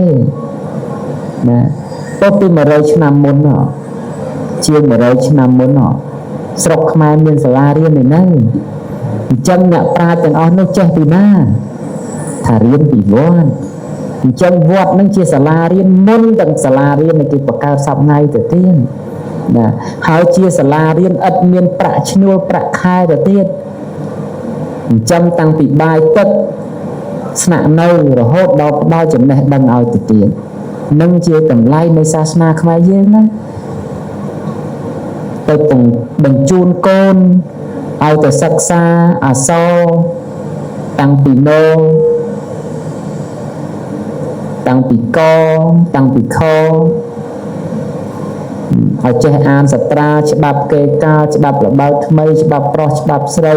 ណាទៅពី100ឆ្នាំមុនជាង100ឆ្នាំមុនស្រុកខ្មែរមានសាលារៀននេះហ្នឹងអញ្ចឹងអ្នកប្រាជ្ញទាំងអស់នោះចេះពីណាថារៀនពីវត្តអញ្ចឹងវត្តនឹងជាសាលារៀនមុនទាំងសាលារៀនដែលគេបង្កើតសប្តាហ៍ទៅទៀតណាហើយជាសាលារៀនឥតមានប្រាក់ឈ្នួលប្រាក់ខែទៅទៀតអញ្ចឹងតាំងពីបាយទឹកស្នាក់នៅរហូតដល់ផ្ដល់ចំណេះដឹងឲ្យទៅទៀតនឹងជាតម្លៃនៃសាសនាខ្មែរយើងណាទៅបញ្ជូនកូនឲ្យទៅសិក្សាអក្សរតាំងពីណូតាំងពីកតាំងពីខឲ្យចេះអានសត្រាច្បាប់កេកាច្បាប់ល្បើកថ្មីច្បាប់ប្រុសច្បាប់ស្រី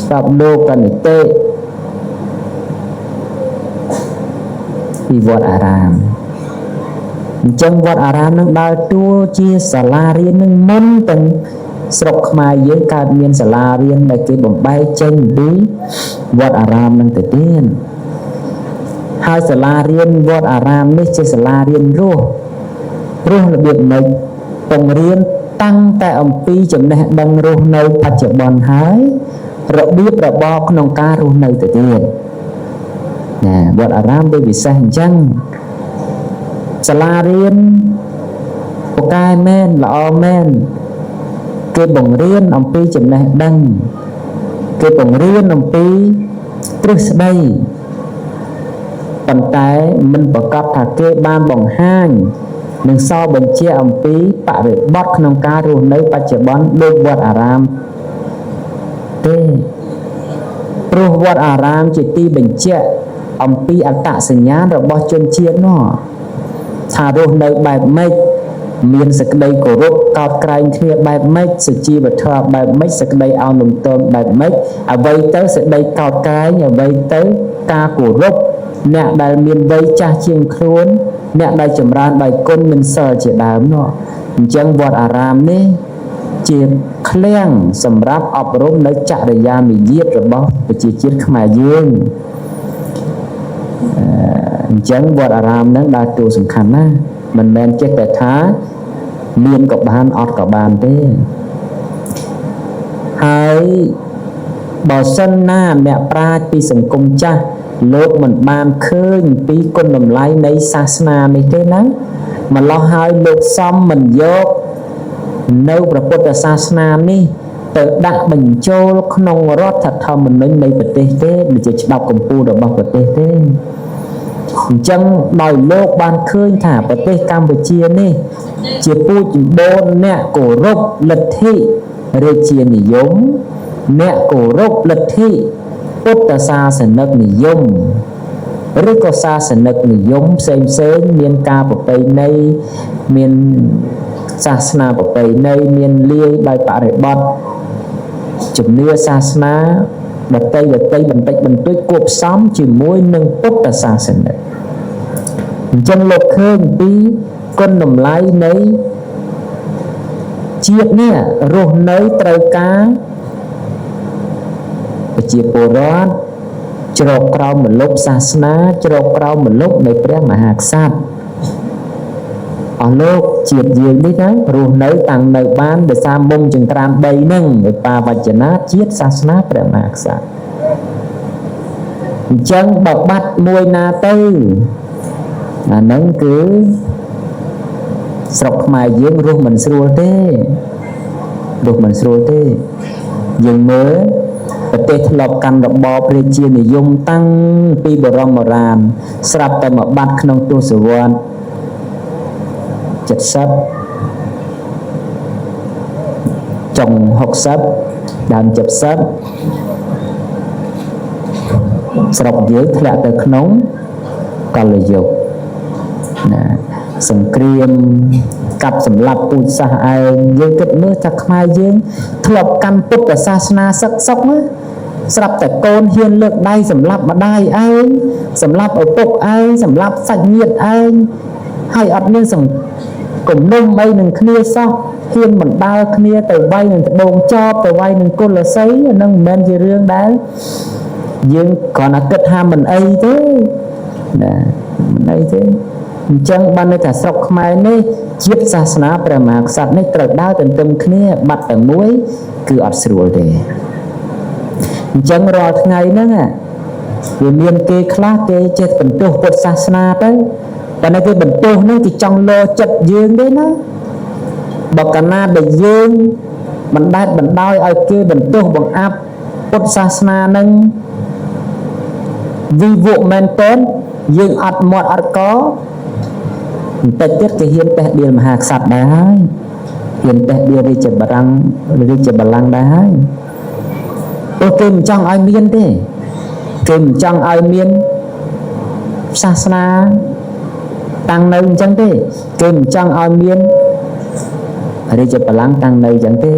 ច្បាប់លោកនិតិពីវត្តអារាមអញ្ចឹងវត្តអារាមនឹងដើរតួជាសាលារៀននឹងមុនទាំងស្រុកខ្មែរយើងកើតមានសាលារៀនដែលគេបំបែកចេញពីវត្តអារាមនឹងទៅទៀតហើយសាលារៀនវត្តអារាមនេះជាសាលារៀនរស់របៀបម៉េចបង្រៀនតាំងតែអំពីចំណេះដឹងរស់នៅបច្ចុប្បន្នហើយរបៀបរបបក្នុងការរស់នៅទៅទៀតណាវត្តអារាមដូចពិសេសអញ្ចឹងសាលារៀនពូកែមែនល្អមែនគេបង្រៀនអំពីចំណេះដឹងគេបង្រៀនអំពីទ្រឹស្ដីប៉ុន្តែមិនប្រកាសថាគេបានបង្ហាញនិងសរបញ្ជាក់អំពីបរិបទក្នុងការរស់នៅបច្ចុប្បន្នដូចវត្តអារាមទេព្រោះវត្តអារាមជាទីបញ្ជាក់អំពីអត្តសញ្ញាណរបស់ជនជាតិនោះថារស់នៅបែបម៉េចមានសេចក្តីគោរពកោតក្រែងគ្នាបែបម៉េចសុជីវធម៌បែបម៉េចសេចក្តីអោនលំទោនបែបម៉េចអ្វីទៅសេចក្តីកោតក្រែងអ្វីទៅការគោរពអ្នកដែលមានវ័យចាស់ជាងខ្លួនអ្នកដែលចម្រើនដោយគុណមិនសិលជាដើមនោះអញ្ចឹងវត្តអារាមនេះជាឃ្លាំងសម្រាប់អប់រំនៅចរិយាមាយាទរបស់ប្រជាជាតិខ្មែរយើងអញ្ចឹងវត្តអារាមហ្នឹងដើរតួសំខាន់ណាស់មិនមែនចេះតែថាមានក៏បានអត់ក៏បានទេហើយបើសិនណាអ្នកប្រាជ្ញពីសង្គមចាស់លោកមិនបានឃើញពីគុណតម្លៃនៃសាសនានេះទេណាម្ល៉េះហើយលោកសំមិនយកនៅព្រះពុទ្ធសាសនានេះទៅដាក់បញ្ចូលក្នុងរដ្ឋធម្មនុញ្ញនៃប្រទេសទេដូចជាច្បាប់កម្ពុជារបស់ប្រទេសទេអញ្ចឹងដោយលោកបានឃើញថាប្រទេសកម្ពុជានេះជាពូជចម្បូនអ្នកគោរពលទ្ធិរាជានិយមអ្នកគោរពលទ្ធិពុទ្ធសាសនិកនិយមឬក៏សាសនិកនិយមផ្សេងមានការប្រពៃណីមានសាសនាប្រពៃណីមានលាយដោយបរិបទជំនឿសាសនាដតីបន្តិចបន្តួចគួបផ្សំជាមួយនឹងពុទ្ធសាសនិកអញ្ចឹងលោកឃើញពីគុណតម្លៃនៃជាតិនេះរស់នៅត្រូវការប្រជាពលរដ្ឋជ្រកក្រោមម្លប់សាសនាជ្រកក្រោមម្លប់នៃព្រះមហាក្សត្រអស់លោកជាតិយើងនេះណារស់នៅតាំងនៅបានដោយសារមុំចង្ក្រាន3ហ្នឹងដោយបាវចនាជាតិសាសនាព្រះមហាក្សត្រអញ្ចឹងបើបាត់មួយណាទៅអាហ្នឹងគឺស្រុកខ្មែរយើងរស់មិនស្រួលទេយើងមើលប្រទេសធ្លាប់កាន់របបរាជានិយមតាំងពីបរមបុរាណស្រាប់តែមកបាត់ក្នុងទសវត្ស70ចុង60ដើម70ស្រុកយើងធ្លាក់ទៅក្នុង កលយុគណាសង្គ្រាមកាប់សម្លាប់ពូជសាសន៍ឯងយើងគិតមើលថាខ្មែរយើងធ្លាប់កាន់ពុទ្ធសាសនាសឹកសុកណាស្រាប់តែកូនហ៊ានលើកដៃសម្លាប់ម្ដាយឯងសម្លាប់ឪពុកឯងសម្លាប់សាច់ញាតិឯងហើយអត់មានសង្គមនុំអីនឹងគ្នាសោះហ៊ានបណ្ដាលគ្នាទៅវាយនឹងត្បូងចប់ទៅវាយនឹងគុលស័យហ្នឹងមិនមែនជារឿងដែលយើងគ្រាន់តែគិតថាមិនអីទេណាមិនអីទេអញ្ចឹងបានន័យថាស្រុកខ្មែរនេះជាតិសាសនាព្រះមហាក្សត្រនេះត្រូវដើរទន្ទឹមគ្នាបាត់តែមួយគឺអត់ស្រួលទេអញ្ចឹងរាល់ថ្ងៃហ្នឹងវាមានគេខ្លះគេចេះបន្ទោសពុទ្ធសាសនាទៅតែនៅគេបន្ទោសហ្នឹងគេចង់លោចិត្តយើងទេណាបើកាលណាដែលយើងមិនដែលបណ្ដោយឲ្យគេបន្ទោសបង្អាប់ពុទ្ធសាសនាហ្នឹងវិវកមែនតើយើងអត់មាត់អត់កបន្តិចទៀតគេហ៊ានបេះដៀលមហាក្សត្រដែរហើយហ៊ានបេះដៀលរាជបល្ល័ង្កដែរហើយព្រោះគេមិនចង់ឲ្យមានទេគេមិនចង់ឲ្យមានសាសនាតាំងនៅអញ្ចឹងទេគេមិនចង់ឲ្យមានរាជបល្ល័ង្កតាំងនៅអញ្ចឹងទេ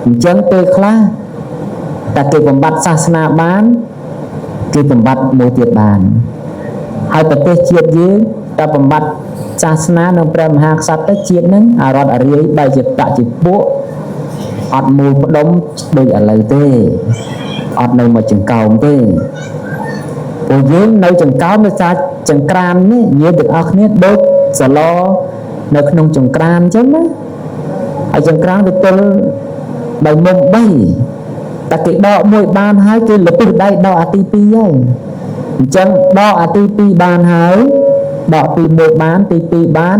អញ្ចឹងពេលខ្លះតែគេបំបត្តិសាសនាបានគេបំបត្តិមួយទៀតបានហើយប្រទេសជាតិយើងតែបំបត្តិសាសនានៅព្រះមហាក្សត្រទៅជាតិហ្នឹងអារដ្ឋអារាយបែរជាបច្ចុប្បន្នអត់មូលផ្ដុំដូចឥឡូវទេអត់នៅមកចង្កោមទេពួកយើងនៅចង្កោមនៅសារចង្ក្រាននេះយើងទាំងអស់គ្នាដូចសឡនៅក្នុងចង្ក្រានអញ្ចឹងណាហើយចង្ក្រានវាទល់ដោយមុំ3តែគេដកមួយបានហើយគេលពឹសដៃដកអាទី2ហើយអញ្ចឹងដកអាទី2បានហើយដកទី1បានទី2បាន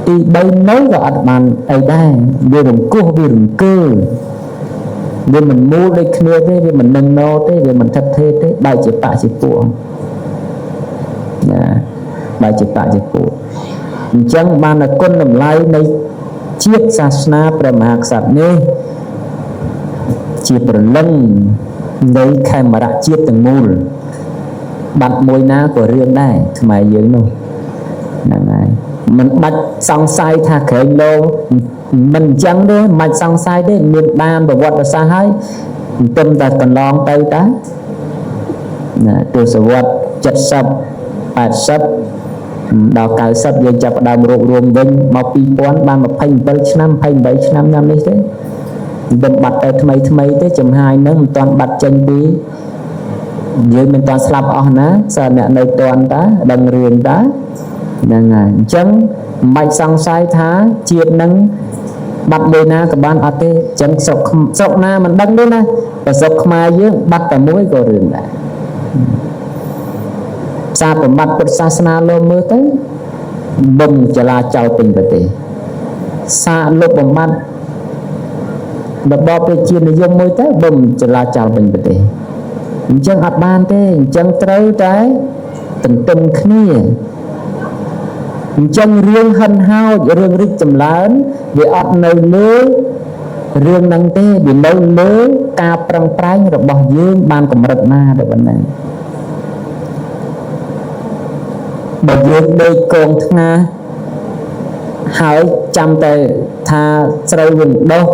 ទី3នៅក៏អត់បានអីដែរវារង្គោះវារង្គើវាមិនមូលដូចគ្នាទេវាមិននឹងណោទេវាមិនថិតថេរទេបែរជាបច្ចុប្បន្នណាបែរជាបច្ចុប្បន្នអញ្ចឹងបានតែគុណតម្លៃនៃជាតិសាសនាព្រះមហាក្សត្រនេះជាព្រលឹងនៃខេមរៈជាតិទាំងមូលបាត់មួយណាក៏រឿងដែរខ្មែរយើងនោះហ្នឹងហើយមិនបាច់សង្ស័យថាក្រែងលោមិនអញ្ចឹងទេមិនបាច់សង្ស័យទេមានបានប្រវត្តិសាស្ត្រហើយទន្ទឹមតែកន្លងទៅតាណាទសវត្ស70 80ដល់90យើងចាប់ផ្ដើមរួបរวมវិញមក2000បាន27ឆ្នាំ28ឆ្នាំឆ្នាំនេះទេមិនបាត់ទៅថ្មីទេចំហាយនឹងមិនទាន់បាត់ចេញពីយើងមិនទាន់ស្លាប់អស់ណាសើអ្នកនៅទាន់តាដឹងរឿងតាហ្នឹងហើយអញ្ចឹងមិនបាច់សង្ស័យថាជាតិនឹងបាត់មួយណាក៏បានអត់ទេអញ្ចឹងស្រុកណាមិនដឹងទេណាបើស្រុកខ្មែរយើងបាត់តែមួយក៏រឿងដែរសារបំបត្តិពុទ្ធសាសនាលោកមើលទៅបំចលាចលពេញប្រទេសសារលុបបំបត្តិរបបប្រជានិយមមួយទៅបំចលាចលពេញប្រទេសអញ្ចឹងអត់បានទេអញ្ចឹងត្រូវតែទន្ទឹមគ្នាអញ្ចឹងរឿងហិនហោចរឿងរីកចម្រើនវាអត់នៅលើរឿងហ្នឹងទេវានៅលើការប្រឹងប្រែងរបស់យើងបានកម្រិតណាដល់ប៉ុណ្ណឹងបើយើងដេកកងថ្ងាហើយចាំតែថាស្រូវវិញដុះ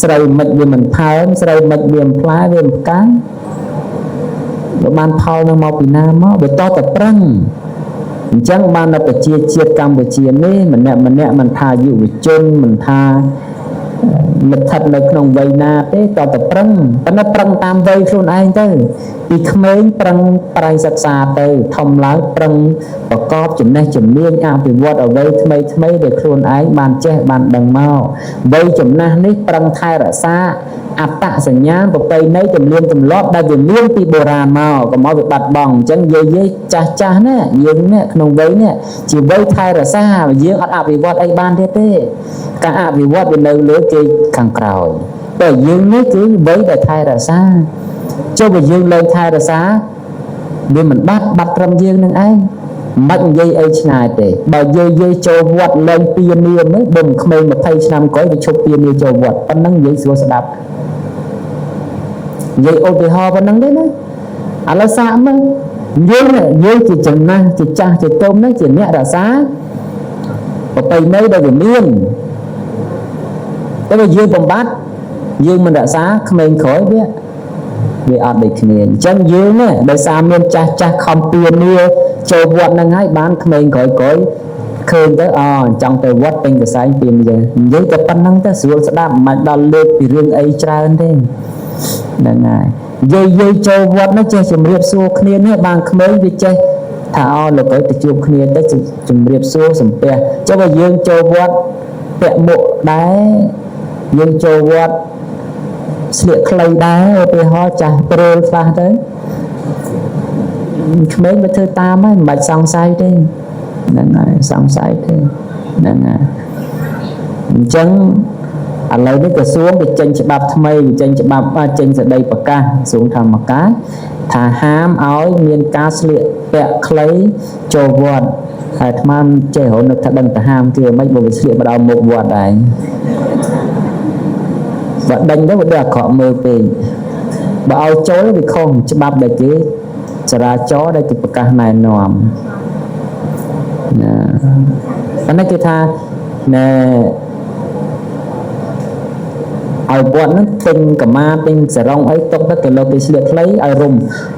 ស្រូវមិនវាមិនផើមស្រូវមិនវាមិនផ្លែវាមិនផ្កាវាបានផលនៅមកពីណាមកវាតតែប្រឹងអញ្ចឹងបាននៅប្រជាជាតិកម្ពុជានេះម្នាក់មិនថាយុវជនមិនថាមិនស្ថិតនៅក្នុងវ័យណាទេតតែប្រឹងប៉ុន្តែប្រឹងតាមវ័យខ្លួនឯងទៅពីក្មេងប្រឹងប្រែងសិក្សាទៅធំឡើងប្រឹងប្រកបចំណេះជំនាញអភិវឌ្ឍអ្វីថ្មីដែលខ្លួនឯងបានចេះបានដឹងមកវ័យចំណាស់នេះប្រឹងថែរក្សាអត្តសញ្ញាណប្រពៃណីទំនៀមទម្លាប់ដែលវាមានពីបុរាណមកកុំឲ្យវាបាត់បង់អញ្ចឹងយាយចាស់ណាយើងនេះក្នុងវ័យនេះជាវ័យថែរក្សាយើងអត់អភិវឌ្ឍអីបានទេការអភិវឌ្ឍវានៅលើគេខាងក្រោយតែយើងនេះគឺវ័យដែលថែរក្សាចុះបើយើងលែងថែរក្សាវាមិនបាត់ត្រឹមយើងនឹងឯងមិននិយាយអីឆ្ងាយទេបើយាយចូលវត្តលែងពៀនាមបំក្មេង20ឆ្នាំក្រោយវាឈប់ពៀនាចូលវត្តប៉ុណ្ណឹងនិយាយស្រួលស្ដាប់និយាយឧទាហរណ៍ប៉ុណ្ណឹងទេណាឥឡូវសាកមើល យើងជាចំណាស់ជាចាស់ជាទុំហ្នឹងជាអ្នករក្សាប្រពៃណីដែលវាមានតែបើយើងបំបត្តិយើងមិនរក្សាក្មេងក្រោយវាអត់ដូចគ្នាអញ្ចឹងយើងនេះដោយសារមានចាស់ខំពៀនាចូលវត្តហ្នឹងហើយបានក្មេងក្រោយឃើញទៅចង់ទៅវត្តពេញកសែងពៀនយើងនិយាយតែប៉ុណ្្នឹងទៅស្រួលស្ដាប់មិនដល់លើកពីរឿងអីច្រើនទេហ្នឹងហើយយាយចូលវត្តនោះចេះជំរាបសួរគ្នានេះបានក្មេងវាចេះថាលោកទៅជួបគ្នាទៅជំរាបសួរសំពះចុះបើយើងចូលវត្តពាក់មុខដែរយើងចូលវត្តស្លៀកខ្លីដែរឧទាហរណ៍ចាស់ព្រើលខ្លះទៅក្មេងវាធ្វើតាមហើយមិនបាច់សង្ស័យទេហ្នឹងហើយសង្ស័យទេហ្នឹងហើយអញ្ចឹងឥឡូវនេះក្រសួងវាចេញច្បាប់ថ្មីវាចេញច្បាប់ចេញសេចក្តីប្រកាសក្រសួងធម្មការថាហាមឲ្យមានការស្លៀកពាក់ខ្លីចូលវត្តហើយអាត្មាចេះរនឹកថាដឹងទៅហាមគេមិនបើវាស្លៀកមកដល់មុខវត្តដែរបើដេញទៅវាដូចអាក្រក់មើលពេកបើឲ្យចូលវាខុសច្បាប់ដែលគេចរាចរណ៍ដែលគេប្រកាសណែនាំប៉ុន្តែគេថាណែឲ្យវត្តហ្នឹងទិញកម្មាទិញសរងអីຕົកទៅគេលោកគេស្លៀកខ្លីឲ្យរុំ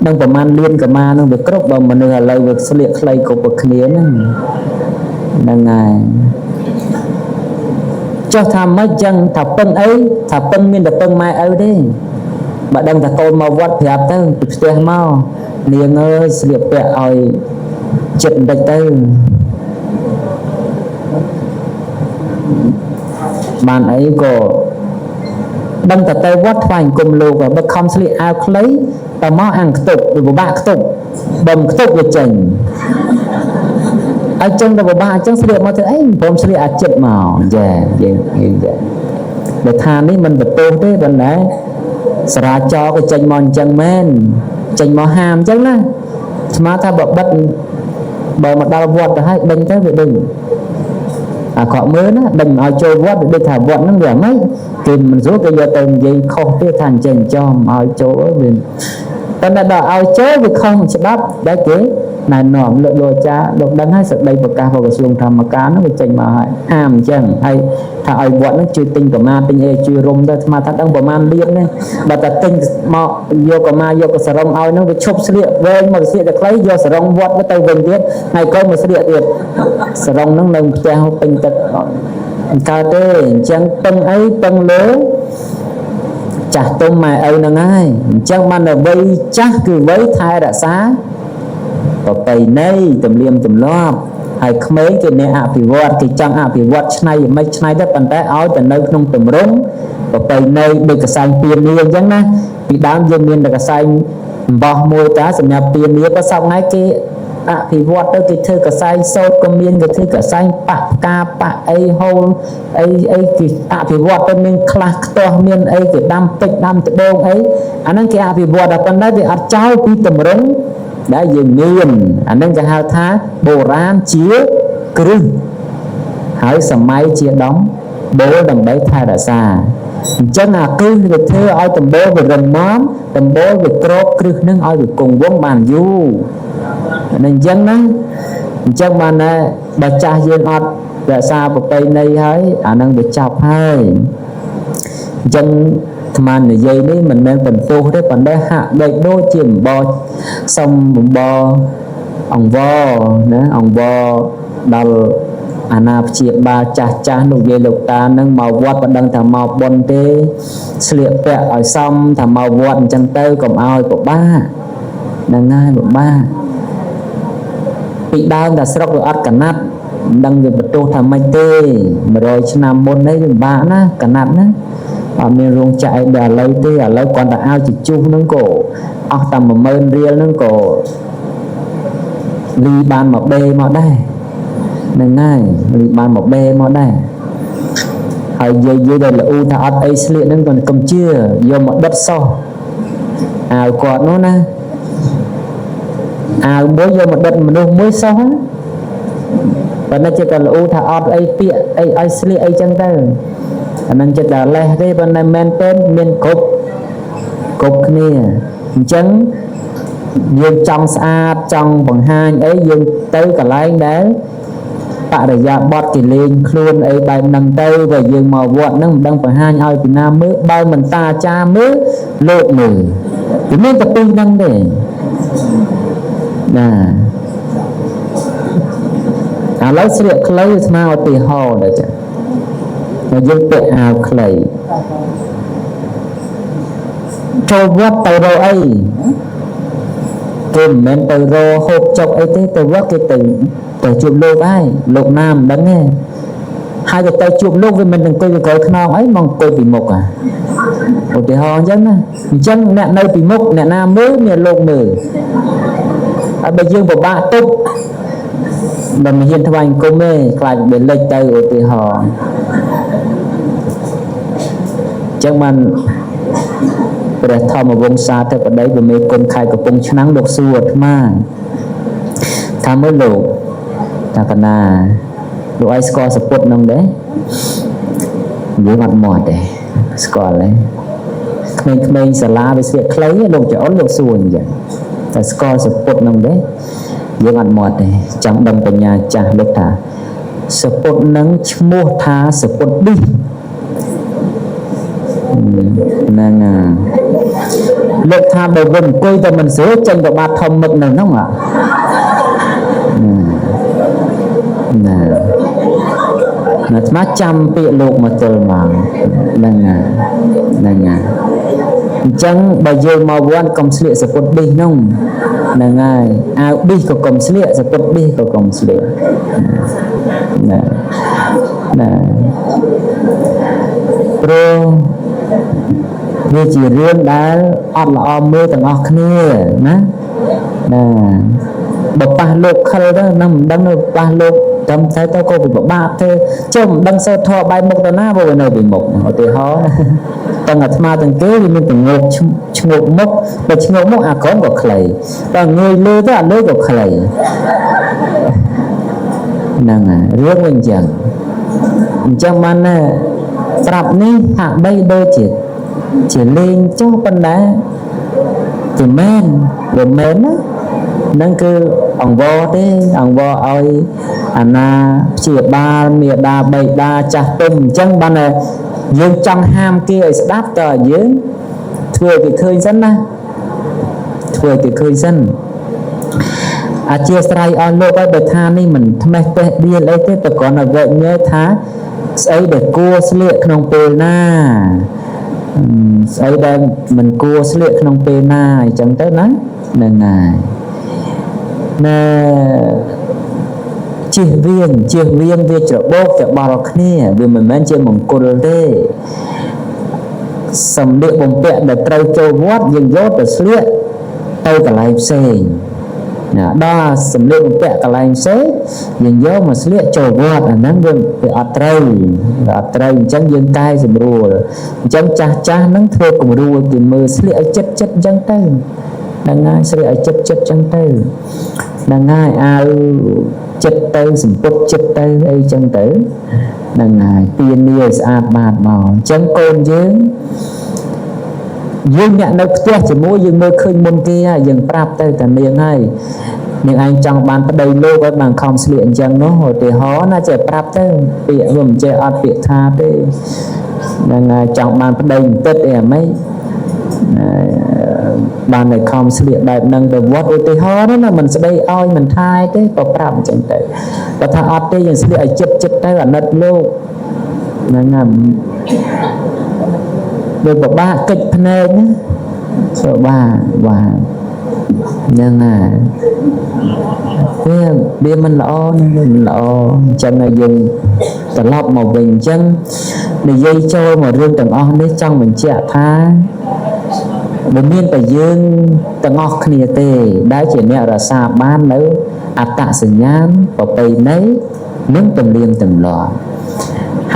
នឹងប្រហែលលានកម្មាហ្នឹងវាគ្រប់បើមនុស្សឥឡូវវាស្លៀកខ្លីគ្រប់ពីគ្នាហ្នឹងហើយចុះថាមិនចឹងថាពឹងអីថាពឹងមានតែពឹងម៉ែឪទេបើដឹងថាកូនមកវត្តប្រាប់ទៅពីផ្ទះមកនាងអើយស្លៀកពាក់ឲ្យចិត្តបន្តិចទៅបានអីក៏ដឹងតែទៅវត្តថ្វាយអង្គមលោកបើខំស្លៀកអាវខ្លីតែមកអាំងខ្ទប់វាពិបាកខ្ទប់បើមិនខ្ទប់វាចេញអញ្ចឹងទៅពិបាកអញ្ចឹងស្លៀកមកទៅអីព្រមស្លៀកអាចិត្តមកចាយើងចាបើថានេះមិនបន្ទោសទេប៉ុន្តែសារាចរក៏ចេញមកអញ្ចឹងមែនចេញមកហាមអញ្ចឹងណាស្មាថាបើបិទបើមកដល់វត្តទៅហើយដេញទៅវាដេញអាក្រក់មើលណាដេញឲ្យចូលវត្តដូចថាវត្តហ្នឹងវាមិនគេមិនស្រួលគេយកទៅនិយាយខុសទៀតថាអញ្ចឹងចំឲ្យចូលវាតែដល់ឲ្យចូលវាខុសច្បាប់ដែលគេណែនាំលោកអាចារ្យលោកដឹងហើយសេចក្តីប្រកាសរបស់ក្រសួងធម្មការហ្នឹងវាចេញមកហើយហាមអញ្ចឹងហើយថាឲ្យវត្តហ្នឹងជួយទិញកម្មាទិញអីជួយរុំទៅស្មាថាដឹងប្រហែលលាននេះបើតែទិញមកយកកម្មាយកសរងឲ្យហ្នឹងវាឈប់ស្លៀកវែងមកស្លៀកតែខ្លីយកសរងវត្តទៅវិញទៀតហើយក៏មកស្លៀកទៀតសរងហ្នឹងនៅផ្ទះពេញទឹកកើតទេអញ្ចឹងពឹងអីពឹងលើចាស់ទុំម៉ែឪហ្នឹងហើយអញ្ចឹងបានតែវ័យចាស់គឺវ័យថែរក្សាប្រពៃណីទំនៀមទម្លាប់ហើយក្មេងគេអ្នកអភិវឌ្ឍគេចង់អភិវឌ្ឍឆ្នៃមិនឆ្នៃទៅប៉ុន្តែឲ្យទៅនៅក្នុងទម្រង់ប្រពៃណីដូចកសែងពៀននេះអញ្ចឹងណាពីដើមយើងមានតែកសែងអំបោះមួយតាសម្រាប់ពៀននេះក៏សពថ្ងៃគេអភិវឌ្ឍទៅគេធ្វើកសែងសូត្រក៏មានគេធ្វើកសែងប៉ះផ្កាប៉ះអីហូលអីគេអភិវឌ្ឍទៅមានខ្លះខ្ទាស់មានអីគេដាំពេជ្រដាំត្បូងអីអាហ្នឹងគេអភិវឌ្ឍតែប៉ុន្តែវាអត់ចោលពីទម្រង់ដែលយើងមានអានឹងគេហៅថាបុរាណជាគ្រឹះហើយសម័យជាដំបូលដើម្បីថែរក្សាអញ្ចឹងអាគ្រឹះវាធ្វើឲ្យដំបូលវារឹងមាំដំបូលវាក្របគ្រឹះនឹងឲ្យវាគង់វង្សបានយូរអញ្ចឹងណាអញ្ចឹងបានដែរបើចាស់យើងអត់រក្សាប្រពៃណីហើយអានឹងវាចប់ហើយអញ្ចឹងអាត្មានិយាយនេះមិនមែនបន្ទោសទេប៉ុន្តែហាក់ដូចជាអំបោសុំអំបោអង្វរណាអង្វរដល់អាណាព្យាបាលចាស់លោកយាយលោកតានឹងមកវត្តមិនដឹងថាមកបុណ្យទេស្លៀកពាក់ឲ្យសមថាមកវត្តអញ្ចឹងទៅកុំឲ្យពិបាកហ្នឹងហើយពិបាកពីដើមតែស្រុកវាអត់កណាត់មិនដឹងវាបន្ទោសថាម៉េចទេ100ឆ្នាំមុននេះវាពិបាកណាកណាត់ណាអត់មានរោងចក្រអីដល់ឥឡូវទេឥឡូវគាត់តែឲ្យជជុះហ្នឹងក៏អស់តែ10000រៀលហ្នឹងក៏លីបានមកបេមកដែរហ្នឹងហើយលីបានមកបេមកដែរហើយយាយដែលលូថាអត់អីស្លៀកហ្នឹងក៏កុំជឿយកមកដុតសោះអាវគាត់នោះណាអាវមួយយកមកដុតមនុស្សមួយសោះប៉ុន្តែចិត្តតែលូថាអត់អីពាក្យអីឲ្យស្លៀកអីចឹងទៅអានឹងចិត្តតែលេះទេប៉ុន្តែមែនទេមានគ្រប់គ្នាអញ្ចឹង យើងចង់ស្អាតចង់បង្ហាញអីយើងទៅកន្លែងដែលបរិយាបថគេលេងខ្លួនអីបែបហ្នឹងទៅបើយើងមកវត្តហ្នឹងមិនដឹងបង្ហាញឲ្យពីណាមើលបើមិនតាអាចារ្យមើលលោកមើលវាមានតែពីរហ្នឹងទេណាឥឡូវស្លៀកខ្លីស្មើឧទាហរណ៍ដែរចាបើយើងពាក់អាវខ្លីចូលវត្តទៅរកអីគេមិនមែនទៅរកហូបចុកអីទេទៅវត្តគេទៅជួបលោកហើយលោកណាមិនដឹងទេហើយទៅជួបលោកវាមិនអង្គុយពីក្រោយខ្នងអីមកអង្គុយពីមុខឧទាហរណ៍អញ្ចឹងណាអញ្ចឹងអ្នកនៅពីមុខអ្នកណាមើលមានលោកមើលហើយបើយើងពិបាកទប់មិនហ៊ានថ្វាយអង្គមទេខ្លាចវាលេចទៅឧទាហរណ៍អញ្ចឹងបានព្រះធម្មវង្សាធិបតីប្រមេគុណខេត្តកំពង់ឆ្នាំងលោកសួរអាត្មាថាមើលលោកថាកណាលោកឯងស្គាល់សពុតនឹងដែរយើងអត់មាត់ទេស្គាល់ទេក្មេងៗសាលាវាស្លៀកខ្លីលោកចៅលោកសួរអញ្ចឹងតែស្គាល់សពុតនឹងដែរយើងអត់មាត់ទេចង់ដឹងបញ្ញាចាស់លោកថាសពុតនឹងឈ្មោះថាសពុតឌីហ្នឹងលោកថាបើវិញអង្គុយតែមិនស្រួលចេញទៅបាត់ធំមឹកនៅហ្នឹងណាអាត្មាចាំពាក្យលោកមកទល់មកហ្នឹងអញ្ចឹងបើយើងមកវត្តកុំស្លៀកសពុតឌីសហ្នឹងហើយអាវឌីសក៏កុំស្លៀកសពុតឌីសក៏កុំស្លៀកណាព្រោះវាជារឿងដែលអត់ល្អមើលទាំងអស់គ្នាណាបើប៉ះលោកខិលទៅនឹងមិនដឹងប៉ះលោកតាមទៅក៏ពិបាកទេចុះមិនដឹងសូត្រធម៌បែបមុខទៅណាបើនៅពីមុខឧទាហរណ៍ទាំងអាត្មាទាំងគេវាមានទាំងងប់ឈ្ងោកមុខបើឈ្ងោកមុខអាក្រមក៏ខ្លីបើងើយលើទៅអាលើក៏ខ្លីហ្នឹងហើយរឿងវិញអញ្ចឹងបានណាប្រាប់នេះហាក់បីដូចជាលេងចុះប៉ុន្តែជាមែនវាមែនណាហ្នឹងគឺអង្វរទេអង្វរឲ្យអាណាព្យាបាលមេដាបៃតាចាស់ទុំអញ្ចឹងបានតែយើងចង់ហាមគេឲ្យស្ដាប់តើយើងធ្វើឲ្យគេឃើញសិនណាធ្វើឲ្យគេឃើញសិនអធិស្ឋានអស់លោកឲ្យបើថានេះមិនថ្មេះពេះដៀលអីទេតែគ្រាន់តែវែកញែកថាស្អីដែលគួរស្លៀកក្នុងពេលណាស្អីដែលមិនគួរស្លៀកក្នុងពេលណាអញ្ចឹងទៅណាហ្នឹងហើយណែជិះវៀងវាច្របូកច្បល់គ្នាវាមិនមែនជាមង្គលទេសម្លៀកបំពាក់ដែលត្រូវចូលវត្តយើងយកទៅស្លៀកទៅកន្លែងផ្សេងដល់សម្លៀកបំពាក់កន្លែងផ្សេងយើងយកមកស្លៀកចូលវត្តអាហ្នឹងវាអត់ត្រូវអញ្ចឹងយើងកែសម្រួលអញ្ចឹងចាស់ហ្នឹងធ្វើគំរូឲ្យគេមើលស្លៀកឲ្យចិត្តអញ្ចឹងទៅហ្នឹងហើយស្លៀកឲ្យចិត្តអញ្ចឹងទៅហ្នឹងហើយអាវចិត្តទៅសម្ពុតចិត្តទៅអីអញ្ចឹងទៅហ្នឹងហើយពានាឲ្យស្អាតបាតមកអញ្ចឹងកូនយើងអ្នកនៅផ្ទះជាមួយយើងមើលឃើញមុនគេហើយយើងប្រាប់ទៅតានាងហើយនាងឯងចង់បានប្តីលោកឲ្យបានខំស្លៀកអញ្ចឹងនោះឧទាហរណ៍ណាចេះប្រាប់ទៅពាក្យវាមិនចេះអត់ពាក្យថាទេហ្នឹងហើយចង់បានប្តីបន្តិចអីអាម៉េចបានតែខំស្លៀកបែបហ្នឹងទៅវត្តឧទាហរណ៍ណាមិនស្ដីឲ្យមិនថាយទេក៏ប្រាប់អញ្ចឹងទៅបើថាអត់ទេយើងស្លៀកឲ្យចិត្តទៅអាណិតលោកហ្នឹងហើយវាពិបាកកិច្ចភ្នែកណាពិបាកហ្នឹងហើយវាមិនល្អអញ្ចឹងហើយយើងត្រឡប់មកវិញអញ្ចឹងនិយាយចូលមករឿងទាំងអស់នេះចង់បញ្ជាក់ថាមិនមានតែយើងទាំងអស់គ្នាទេដែលជាអ្នករក្សាបាននៅអត្តសញ្ញាណប្រពៃណីនិងទំនៀមទម្លាប់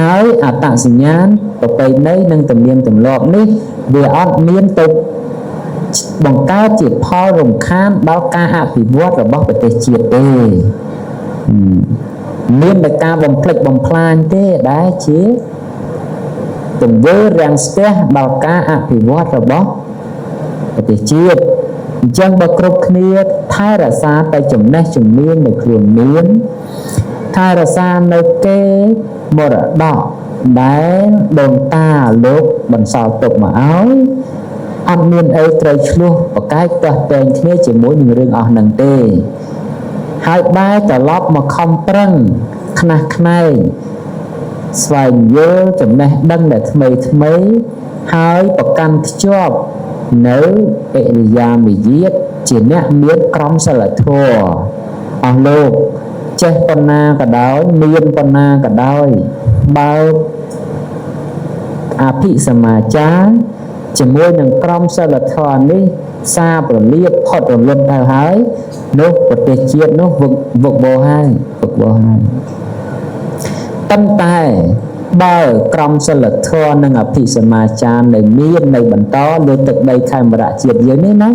ហើយអត្តសញ្ញាណប្រពៃណីនិងទំនៀមទម្លាប់នេះវាអត់មានទៅបង្កើតជាផលរំខានដល់ការអភិវឌ្ឍរបស់ប្រទេសជាតិទេមានតែការបំផ្លិចបំផ្លាញទេដែលជាទង្វើរាំងស្ទះដល់ការអភិវឌ្ឍរបស់ប្រទេសជាតិ ចឹងបើគ្រប់គ្នាថែរក្សាតែចំណេះជំនាញដែលខ្លួនមានថែរក្សានៅគេមរតកដែលដូនតាលោកបន្សល់ទុកមកឲ្យអត់មានអីត្រូវឆ្លោះប្រកែកទាស់តែងគ្នាជាមួយនឹងរឿងអស់ហ្នឹងទេហើយបែរត្រឡប់មកខំប្រឹងខ្នះខ្នែងស្វែងយល់ចំណេះដឹងដែលថ្មីហើយប្រកាន់ខ្ជាប់នៅអរិយាមាយាទជាអ្នកមានក្រមសីលធម៌អស់លោកចេះប៉ុណ្ណាក៏ដោយមានប៉ុណ្ណាក៏ដោយបើអភិសម្មាចារជាមួយនឹងក្រមសីលធម៌នេះសាប្រលៀបផុតរលត់ទៅហើយនោះប្រទេសជាតិនោះវឹកវរហើយប៉ុន្តែបើក្រមសីលធម៌និងអភិសម្មាចារនៅមាននៅបន្តលើទឹកដីខេមរៈជាតិយើងនេះណា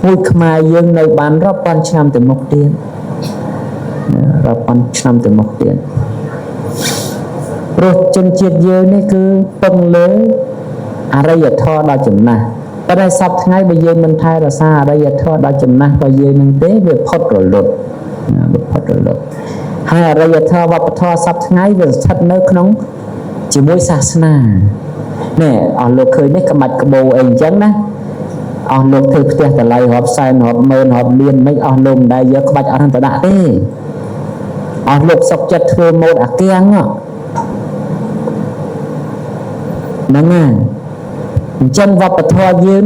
មួយខ្មែរយើងនៅបានរាប់ពាន់ឆ្នាំទៅមុខទៀតព្រោះជនជាតិយើងនេះគឺពឹងលើអរិយធម៌ដ៏ចំណាស់ប៉ុន្តែសពថ្ងៃបើយើងមិនថែរក្សាអរិយធម៌ដ៏ចំណាស់របស់យើងនឹងទេវាផុតរលត់ហើយអរិយធម៌វប្បធម៌សពថ្ងៃវាស្ថិតនៅក្នុងជាមួយសាសនានេះអស់លោកឃើញនេះក្បាច់ក្បូរអីអញ្ចឹងណាអស់លោកធ្វើផ្ទះតម្លៃរាប់សែនរាប់ម៉ឺនរាប់លានមិនអស់លោកមិនដែលយកក្បាច់អស់ហ្នឹងទៅដាក់ទេអស់លោកសុខចិត្តធ្វើម៉ូដអាគាំងហ្នឹងហើយអញ្ចឹងវប្បធម៌យើង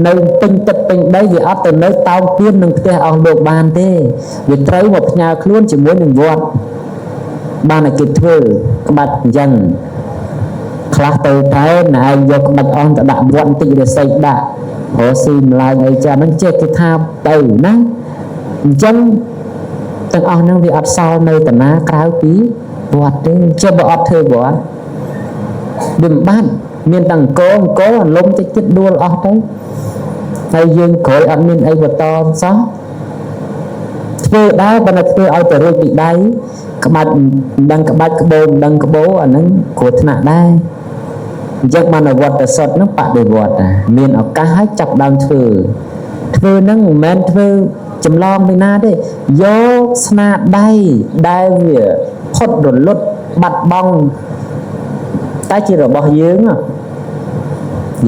នៅពេញទឹកពេញដីវាអត់ទៅនៅតោងទៀននឹងផ្ទះអស់លោកបានទេវាត្រូវមកផ្ញើខ្លួនជាមួយនឹងវត្តបានតែគេធ្វើក្បាច់អញ្ចឹងខ្លះទៅតែណែឯងយកក្បាច់អស់ទៅដាក់វត្តបន្តិចរស័យដាក់រស់ស៊ីម្លាយអីចាហ្នឹងចេះគេថាទៅណាអញ្ចឹងទាំងអស់ហ្នឹងវាអត់សល់នៅតាណាក្រៅពីវត្តទេចេះបើអត់ធ្វើវត្តវាមិនបានមានតែអង្គរអលំតិចដួលអស់ទៅហើយយើងក្រោយអត់មានអីបន្តសោះធ្វើដែរបើតែធ្វើឲ្យទៅរួចពីដៃក្បាច់ដឹងក្បាច់ក្បូរដឹងក្បូរអាហ្នឹងគ្រោះថ្នាក់ដែរអញ្ចឹងបានវត្តសុទ្ធហ្នឹងបដិវត្តមានឱកាសឲ្យចាប់ដើមធ្វើហ្នឹងមិនមែនធ្វើចម្លងពីណាទេយកស្នាដៃដែលវាផុតរលត់បាត់បង់តែជារបស់យើង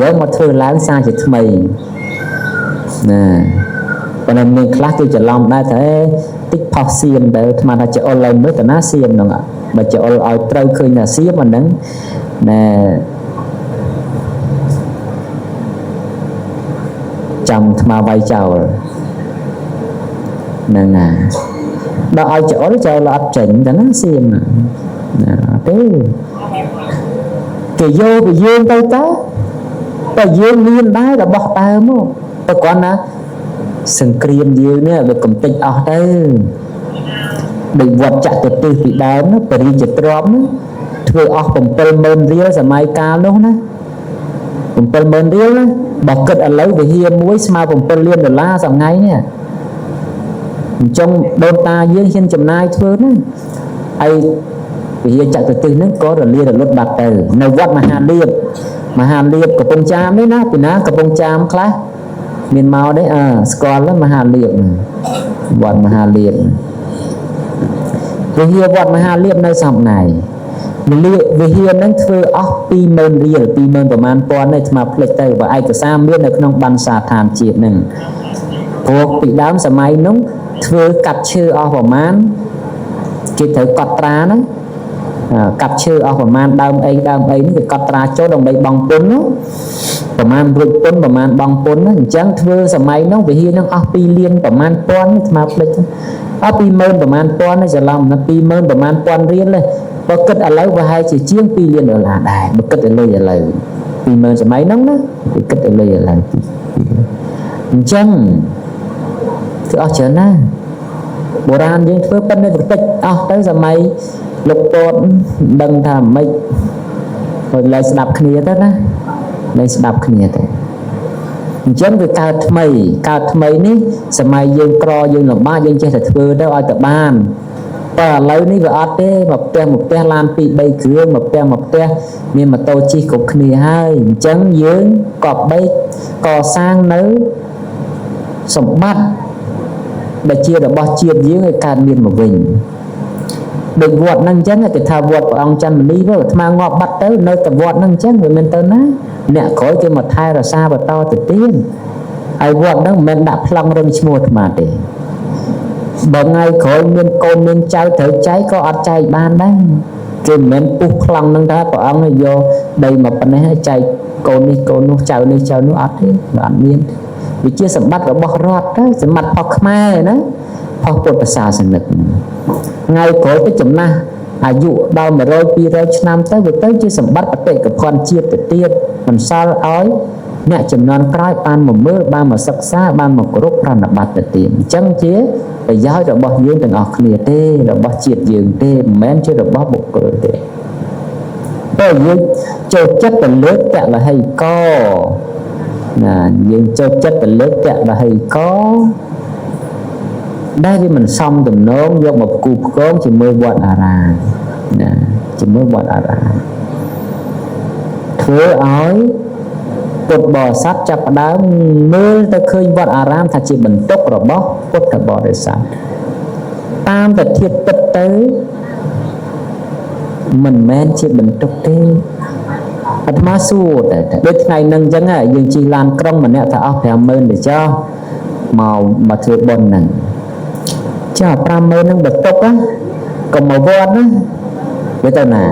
យកមកធ្វើឡើងសារជាថ្មីណាប៉ុន្តែមានខ្លះគេច្រឡំដែរតែតិចផុសសៀមទៅអាត្មាថាចអុលឡើងមើលតាណាសៀមហ្នឹងបើចអុលឲ្យត្រូវឃើញថាសៀមអាហ្នឹងណែចាំអាត្មាវាយចោលហ្នឹងណាដល់ឲ្យចអុលអត់ចេញតាណាសៀមណាទេគេយកពីយើងទៅតើតែយើងមានដែររបស់ដើមមកតែគាត់ណាសង្គ្រាមយើងនេះវាកំតិចអស់ទៅដូចវត្តចតុទិសពីដើមណាបរិជាទ្រព្យណាធ្វើអស់ 70000 រៀលសម័យកាលនោះណា 70000 រៀលណាបើគិតឥឡូវវិហារមួយស្មើ$7 លានសម្ថ្ងៃនេះអញ្ចឹងដូនតាយើងហ៊ានចំណាយធ្វើណាហើយវិហារចតុទិសហ្នឹងក៏រលាយរលត់បាត់ទៅនៅវត្តមហាលៀបកំពង់ចាមនេះណាពីណាកំពង់ចាមខ្លះមានមកទេស្គាល់មហាលៀបវត្តមហាលៀបវិហារវត្តមហាលៀបនៅសំណៃវិហារហ្នឹងធ្វើអស់20000 រៀល20000ប្រមាណពាន់នេះស្មើផ្លេចទៅបើឯកសារមាននៅក្នុងបណ្ណសាឋានជាតិហ្នឹងព្រោះពីដើមសម័យនោះធ្វើកាត់ឈើអស់ប្រមាណគេត្រូវកត់ត្រាហ្នឹងកាប់ឈើអស់ប្រមាណដើមអីនេះគេកត់ត្រាចូលដើម្បីបង់ពន្ធនោះប្រមាណរួចពន្ធប្រមាណបង់ពន្ធហ្នឹងអញ្ចឹងធ្វើសម័យនោះវិហារហ្នឹងអស់2 លានប្រមាណពាន់ស្មើផ្លេចអស់20000ប្រមាណពាន់នេះច្រឡំណា20000ប្រមាណពាន់រៀលទេបើគិតឥឡូវប្រហែលជាជាង$2 លានដែរបើគិតឥឡូវ20000សម័យហ្នឹងណាគេគិតឥឡូវអញ្ចឹងគឺអស់ច្រើនណាស់បុរាណយើងធ្វើប៉ុណ្ណេះបន្តិចអស់ទៅសម័យលោកពតដឹងថាម៉េចបើលែងស្ដាប់គ្នាទៅណាលែងស្ដាប់គ្នាទៅអញ្ចឹងវាកើតថ្មីនេះសម័យយើងក្រយើងលំបាកយើងចេះតែធ្វើទៅឲ្យតែបានតែឥឡូវនេះវាអត់ទេមកផ្ទះឡាន 2-3 គ្រឿងមកផ្ទះមានម៉ូតូជិះគ្រប់គ្នាហើយអញ្ចឹងយើងក៏បីកសាងនៅ សម្បត្តិដែលជារបស់ជាតិយើងឲ្យកើតមានមកវិញដូចវត្តហ្នឹងអញ្ចឹងគេថាវត្តព្រះអង្គច័ន្ទមនីទៅអាត្មាងាប់បាត់ទៅនៅតែវត្តហ្នឹងអញ្ចឹងវាមិនទៅណាអ្នកក្រោយគេមកថែរក្សាបន្តទៅទៀតហើយវត្តហ្នឹងមិនមែនដាក់ប្លង់រឹងឈ្មោះអាត្មាទេបើថ្ងៃក្រោយមានកូនមានចៅត្រូវចែកក៏អត់ចែកបានដែរគេមិនមែនពុះប្លង់ហ្នឹងថាព្រះអង្គយកដីមកប៉ុណ្ណេះចែកកូននេះកូននោះចៅនេះចៅនោះអត់ទេអត់មានវាជាសម្បត្តិរបស់រដ្ឋទៅសម្បត្តិរបស់ខ្មែរណារបស់ពុទ្ធសាសនិកថ្ងៃក្រោយទៅចំណាស់អាយុដល់100 200ឆ្នាំទៅវាទៅជាសម្បត្តិបេតិកភណ្ឌជាតិទៅទៀតមិនសល់ឲ្យអ្នកចំនួនក្រោយបានមកមើលបានមកសិក្សាបានមកគោរពប្រណិប័តទៅទៀតអញ្ចឹងជាប្រយោជន៍របស់យើងទាំងអស់គ្នាទេរបស់ជាតិយើងទេមិនមែនជារបស់បុគ្គលទេតែយើងចូលចិត្តទៅលើកតលហីកណាយើងចូលចិត្តទៅលើកតលហីកដែលវាមិនសមទំនងយកមកផ្គូផ្គងជាមួយវត្តអារាមណាជាមួយវត្តអារាមធ្វើឲ្យពុទ្ធបរិស័ទចាប់ផ្ដើមមើលទៅឃើញវត្តអារាមថាជាបន្ទុករបស់ពុទ្ធបរិស័ទតាមតែធៀបពិតទៅមិនមែនជាបន្ទុកទេអាត្មាសួរតែដូចថ្ងៃហ្នឹងអញ្ចឹងយើងជិះឡានក្រុងម្នាក់ថាអស់ 50000 ទៅចុះមកធ្វើបុណ្យហ្នឹងចា 50000 ហ្នឹងបន្ទុកណាកុំមកវត្តណាវាទៅណា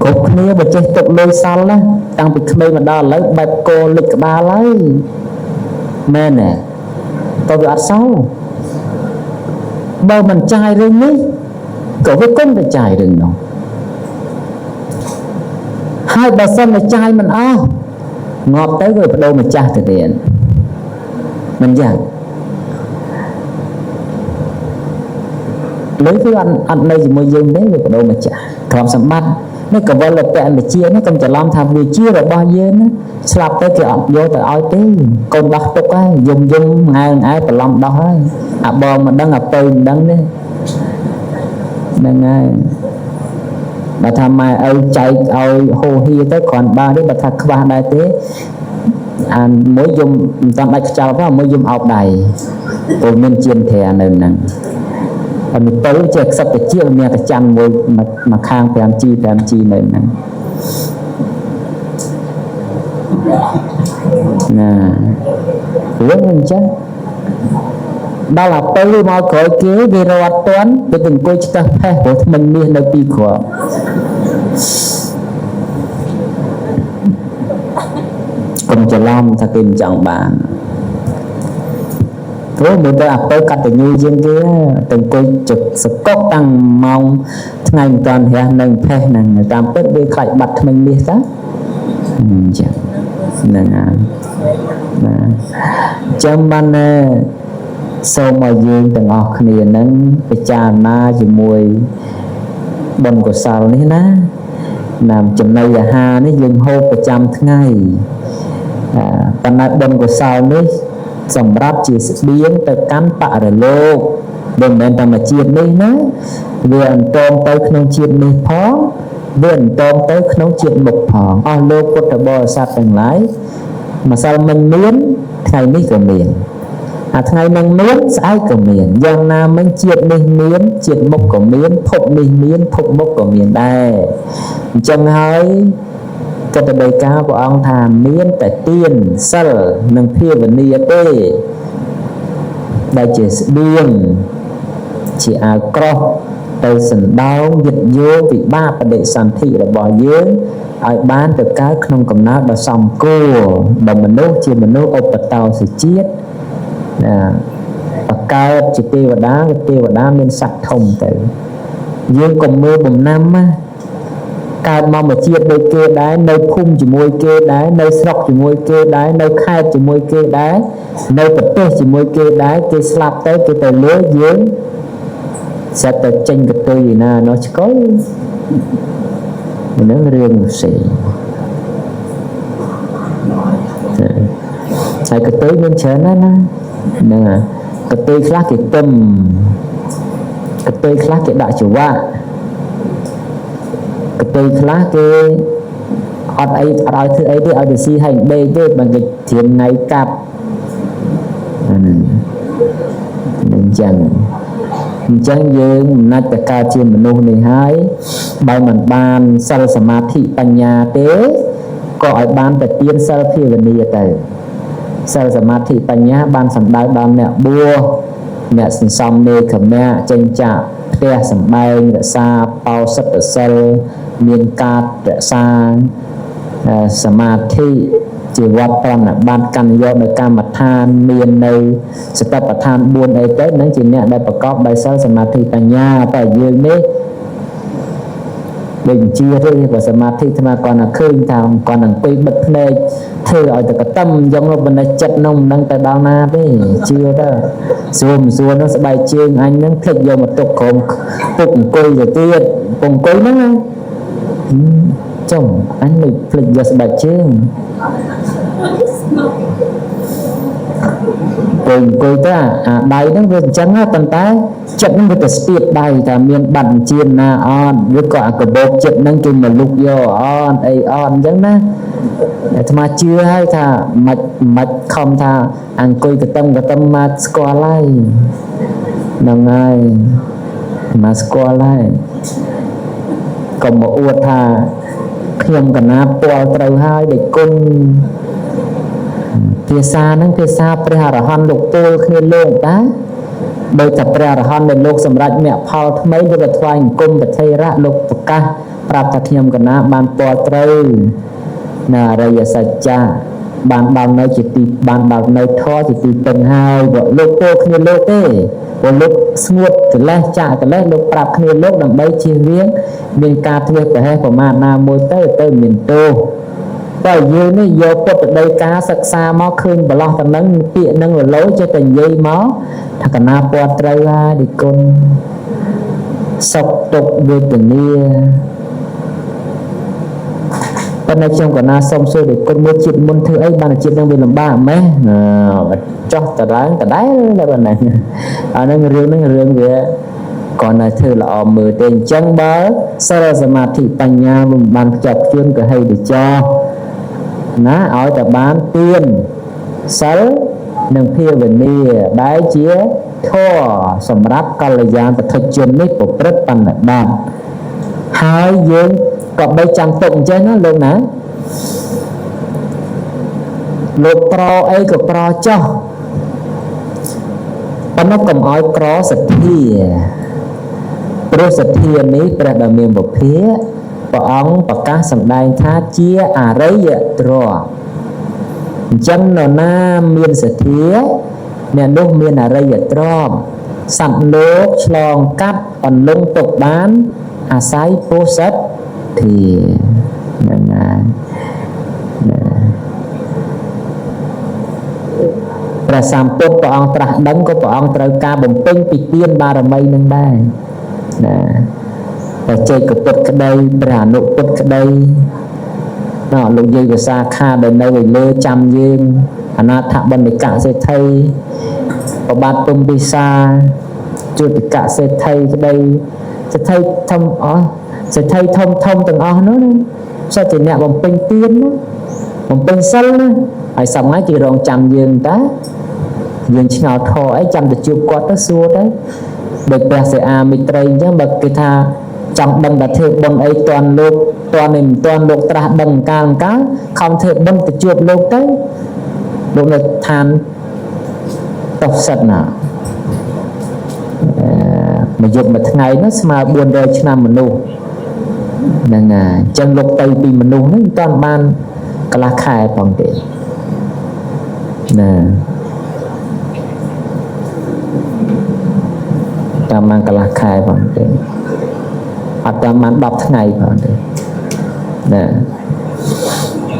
គ្រប់គ្នាបើចេះទុកលុយសល់ណាតាំងពីក្មេងមកដល់ឥឡូវបែបកលិចក្បាលហើយមែនទេតើវាអត់សល់បើមិនចាយរឿងនេះក៏វាគុំតែចាយរឿងនោះហើយបើសិនតែចាយមិនអស់ងាប់ទៅវាបដូរម្ចាស់ទៅទៀតមិនយ៉ាងលុយគឺអត់នៅជាមួយយើងទេវាបដូរម្ចាស់ទ្រព្យសម្បត្តិនេះកវលពៈវិជានេះកុំច្រឡំថាវាជារបស់យើងណាស្លាប់ទៅគេអត់យកទៅឲ្យទេកូនដោះទុកហើយយំងើប្រឡំដោះហើយអាបងមិនដឹងអាពៅមិនដឹងទេហ្នឹងហើយបើថាម៉ែឪចែកឲ្យហូហៀទៅគ្រាន់បានទេបើថាខ្វះដែរទេអាមួយយំមិនតាមដាច់ខ្យល់ផងមួយយំអោបដៃព្រោះមានជៀនត្រានៅហ្នឹងអត់ទៅចេះខ្សឹបតិចមានតែចាំមួយមកខាង 5G នៅហ្នឹងណារឿងអញ្ចឹងដល់អាពេលមកក្រោយគេវារត់តាន់ទៅអង្គុយឆ្កឹះផេះព្រោះថ្មិញមាសនៅពីគ្រាប់កុំច្រឡំថាគេមិនចង់បានព្រោះមើលទៅអាពេលកតញ្ញូជាងគេទៅអង្គុយជឹកសកកតាំងម៉ោងថ្ងៃមិនតាន់រះនៅផេះហ្នឹងតាមពិតវាខ្លាចបាត់ថ្មិញមាសតាអញ្ចឹងហ្នឹងហើយណាចាំបានសូមឲ្យយើងទាំងអស់គ្នានឹងពិចារណាជាមួយបុណ្យកុសលនេះណាតាមចំណីអាហារនេះយើងហូបប្រចាំថ្ងៃប៉ុន្តែបុណ្យកុសលនេះសម្រាប់ជាស្បៀងទៅកាន់បរិលោកមិនមែនតែមួយជាតិនេះណាវាអន្តងទៅក្នុងជាតិនេះផងវាអន្តងទៅក្នុងជាតិមុខផងអស់លោកពុទ្ធបរិស័ទទាំងឡាយម្សិលមិញមានថ្ងៃនេះក៏មានអាថ្ងៃនឹងមានស្អែកក៏មានយ៉ាងណាមិញជាតិនេះមានជាតិមុខក៏មានភពនេះមានភពមុខក៏មានដែរអញ្ចឹងហើយកតដីកាព្រះអង្គថាមានតែទានសិលនិងភាវនាទេដែលជាស្បៀងជាអាវក្រោះទៅសណ្ដោងយឹតយោវិបាកបដិសន្ធិរបស់យើងឲ្យបានទៅកើតក្នុងកំណើតដ៏សមគួរបើមនុស្សជាមនុស្សឧបតោសជាតិបកើតជាទេវតាមានស័ក្តិធំទៅយើងកុំមើលបំណាំណាកើតមកមួយជាតិដូចគេដែរនៅភូមិជាមួយគេដែរនៅស្រុកជាមួយគេដែរនៅខេត្តជាមួយគេដែរនៅប្រទេសជាមួយគេដែរគេស្លាប់ទៅគេទៅលើយើងសិតតែចេញកតុយណានោះឆ្កុយនឹងរឿងផ្សេងហើយកតុយមានច្រើនណាស់ណាហ្នឹងកតុយខ្លះគេទឹមកតុយខ្លះគេដាក់ច្រវាក់កតុយខ្លះគេហ អត់ឲ្យធ្វើអីទេឲ្យទៅស៊ីឲ្យដេកទេបើគេធៀមថ្ងៃកាប់អញ្ចឹងយើងមិនណាច់តែកើតជាមនុស្សនេះហើយបើមិនបានសិលសមាធិបញ្ញាទេក៏ឲ្យបានតែទានសិលភាវនាទៅសិលសមាធិបញ្ញាបានសម្ដៅដល់អ្នកបួសអ្នកសន្សំនេកមៈចេញចាក់ផ្ទះសម្បែងរក្សាបោសិទ្ធសិលមានការរក្សាសមាធិជាវត្តប្រណិប័តកាន់យកនៅកម្មដ្ឋានមាននៅសតិប្បដ្ឋាន4អីទៅនឹងជាអ្នកដែលប្រកបដោយសិលសមាធិបញ្ញាតែយើងនេះដូចជាទេបើសមាធិថ្មគាត់ណាឃើញថាគាត់នឹងអង្គុយបិទភ្នែកធ្វើឲ្យតែកតឹមយ៉ាងនោះបណ្ដិចិត្តនោះមិនដឹងទៅដល់ណាទេជឿទៅសួរនោះស្បែកជើងអញនឹងភ្លេចយកមកទុកក្រុមទុកអង្គុយទៅទៀតអង្គុយហ្នឹងចុំអញមិនភ្លេចយកស្បែកជើងអង្គុយទៅអាដៃហ្នឹងវាអញ្ចឹងប៉ុន្តែចិត្តហ្នឹងវាទៅស្ទាបដៃថាមានបាត់ជាណាអត់ឬក៏អាកបោកចិត្តហ្នឹងគេមកលុកយកអត់អីអត់អញ្ចឹងណាអាត្មាជឿហើយថាមិនខំថាអង្គុយកតឹមមកស្គាល់ហើយហ្នឹងហើយមកស្គាល់ហើយកុំមកអួតថាខ្ញុំកណាពាល់ត្រូវហើយដែលគុណភាសាហ្នឹងភាសាព្រះអរហន្តលោកពោលគ្នាលោកតាដោយតែព្រះអរហន្តដែលលោកសម្រេចមគ្គផលថ្មីលោកថ្វាយអង្គមប្រធេរៈលោកប្រកាសប្រាប់ថាខ្ញុំកណាបានពាល់ត្រូវនៅអរិយសច្ចៈបានដល់នៅជាទីបានដល់នៅធម៌ជាទីពឹងហើយលោកពោលគ្នាលោកទេព្រោះលោកស្ងួតកិលេសចាក់កិលេសលោកប្រាប់គ្នាលោកដើម្បីជៀសវាងមានការធ្វេសប្រហែសប្រមាថណាមួយទៅមានទោសតែយើងនេះយកពុទ្ធដីកាសិក្សាមកឃើញប្រឡោះតំណឹងពាក្យនឹងរលោចេះតែនិយាយមកថាកណាពាត់ត្រូវហើយឌីគុណសុខទុក្ខវេទនាប៉ុន្តែខ្ញុំកណាសូមសួរឌីគុណមួយជាតិមុនធ្វើអីបានជាតិនឹងវាលំបាកម៉េះចោះតឡើងដដែលដល់ណាអានឹងរឿងវាគាត់នៅធ្វើល្អមើលទេអញ្ចឹងបើសិលសមាធិបញ្ញាមិនបានខ្ជាប់ខ្ជួនក៏ហីទៅចោះណាឲ្យតែបានទានសិលនិងភាវនាដែលជាធម៌សម្រាប់កល្យាណពុទ្ធជននេះប្រព្រឹត្តបណ្ឌបាតហើយយើងក៏បីចាំទុកអញ្ចឹងណាលោកណាលោកប្រអីក៏ប្រចោះប៉ុន្តែកុំឲ្យក្រសទ្ធាព្រោះសទ្ធានេះព្រះដ៏មានពភាព្រះអង្គប្រកាសសម្ដែងថាជាអរិយទ្រព្យអញ្ចឹងនរណាមានសទ្ធាអ្នកនោះមានអរិយទ្រព្យសត្វលោកឆ្លងកាត់អន្លង់ទុកបានអាស្រ័យពុទ្ធិធាហ្នឹងហើយព្រះសម្ពុទ្ធព្រះអង្គត្រាស់ដឹងក៏ព្រះអង្គត្រូវការបំពេញពីទានបារមីនឹងដែរណាព្រះចេកពុទ្ធក្តីព្រះអនុពុទ្ធក្តីលោកយាយវិសាខាដែលនៅលើចាំយើងអនាថបណ្ឌិកសេដ្ឋីប្របាទទុំពិសាជុតិកសេដ្ឋីក្តីសេដ្ឋីធំអស់សេដ្ឋីធំទាំងអស់នោះសិតជាអ្នកបំពេញទានណាបំពេញសិលណាហើយសមាជគេរងចាំយើងតាយើងឆ្ងល់ធေါ်អីចាំទៅជួបគាត់ទៅសួរទៅដូចព្រះសិអាមិត្រីអញ្ចឹងបើគេថាចង់ដឹងថាធ្វើបុណ្យអីតាន់លោកតាន់នេះមិនតាន់លោកត្រាស់ដឹងកាលខំធ្វើបុណ្យទៅជួបលោកទៅលោកនៅឋានតោះសិតណាមួយយប់មួយថ្ងៃនោះស្មើ400ឆ្នាំមនុស្សហ្នឹងហើយអញ្ចឹងលោកទៅពីមនុស្សហ្នឹងមិនតាន់បានកន្លះខែផងទេណាតាមបានកន្លះខែផងទេអត់តាមបាន10ថ្ងៃផងទេណា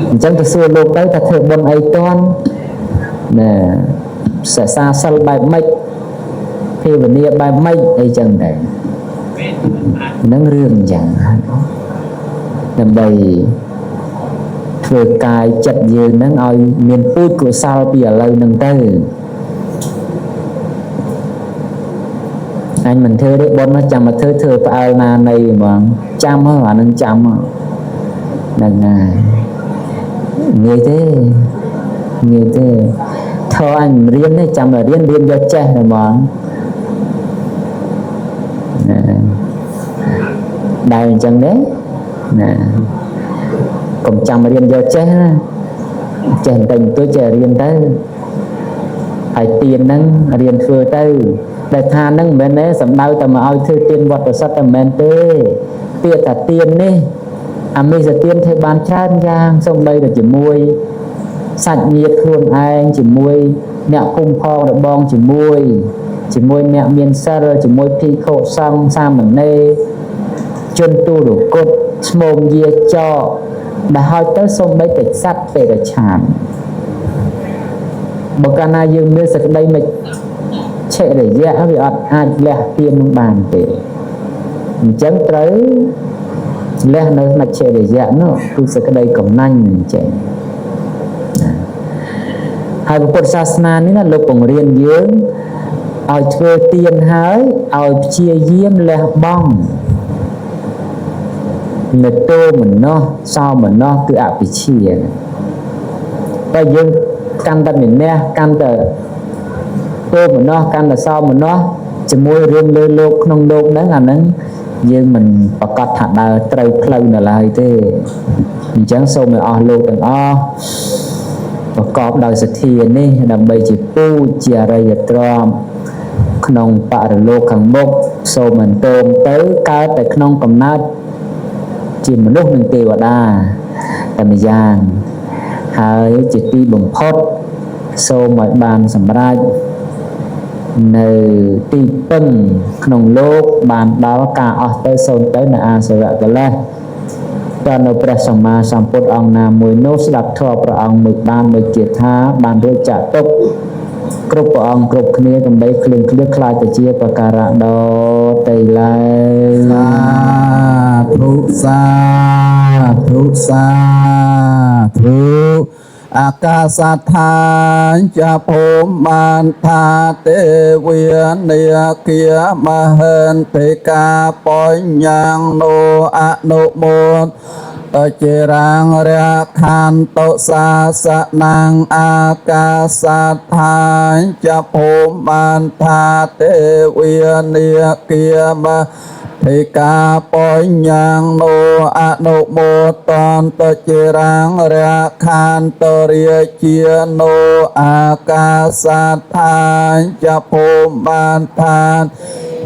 អញ្ចឹងទៅសួរលោកទៅថាធ្វើបុណ្យអីតាន់ណាសិក្សាសិលបែបម៉េចភាវនាបែបម៉េចអីចឹងដែរនឹងរឿងអញ្ចឹងដើម្បីធ្វើកាយចិត្តយើងនឹងឲ្យមានពូជកុសលពីឥឡូវនឹងទៅអញមិនធ្វើទេបុណ្យចាំមកធ្វើផ្អើលណានៃហ្មងចាំហ្នឹងអានឹងចាំ đằng ngày nghe thế thôi anh riêng đấy chăm là riêng cho trẻ rồi mà đây chẳng đấy nè cũng chăm riêng cho trẻ tình tôi trẻ riêng tới phải tiền nâng riêng phơi tới đại tha nâng bên đấy sắm đau tầm ao thư tiền vật sắt tầm bên tê tiền cả tiền đi mình sẽ tiền thay bán chan giang xong đây là chỉ muôi sạch nhiệt hương anh chỉ muôi mẹ cung phong để bong chỉ muôi mẹ miền xa rồi chỉ muôi phi khổ xong xa mình nê chân tu đủ cốt mồm dìa cho đã hỏi tới xong đây phải sắt về để chạm bậc ca na dương mới sẽ đây mà chạy để dã vì ai lẹ tiền bàn để chẳng tới lẽ nó mà chạy để dã nó tôi sẽ cái đây cổng nanh mình chạy hai bộ sát na ní là lục bằng riêng dương ao thuê tiền hái ao chia diêm lẹ bong người tô mình nó sao mình nó cứ ảo bị chia bây giờ căn ta mình nè căn ta tô mình nó căn là sao mình nó chỉ môi riêng lê lô không lô đấy là nó nhưng mình bắt cắt thẳng là trời phơi là lại thế mình chẳng sâu mà lô từng và có đời sự thiền đi làm bây chỉ pu chia ra tròn không bạ lô khẳng bốc sâu mình tôm tới cao tại không cầm nát chỉ một lúc mình tiêu ở đa làm giang hai chỉ đi bùng phốt sâu mọi bàn sầm ra nơi ti pưng không lô bàn đó cả ở tới sâu tới là sẽ gặp cái này cho nó bật sầm ma sầm phốt ông nam mùi nốt đặt thọ pro ông mực ban mực triệt tha bàn đôi chả tốc cướp ông cướp kia cầm bay khling khlia khai từ chia và cà rạ đó tây lai thuอาคาสัทธาจะพมมันธาเตเวียนเนียเกียมเหินเทกาปอยยังโนอนุโมทเจรังเรียขันโตสาสนังอากาสัทธาจะพมมันธาเตเวียนเนียเกียมthì cả bói nhang nô a nô mô toàn tơ chê rang ra khan tơ ria chia nô a ca sa than cha phô man than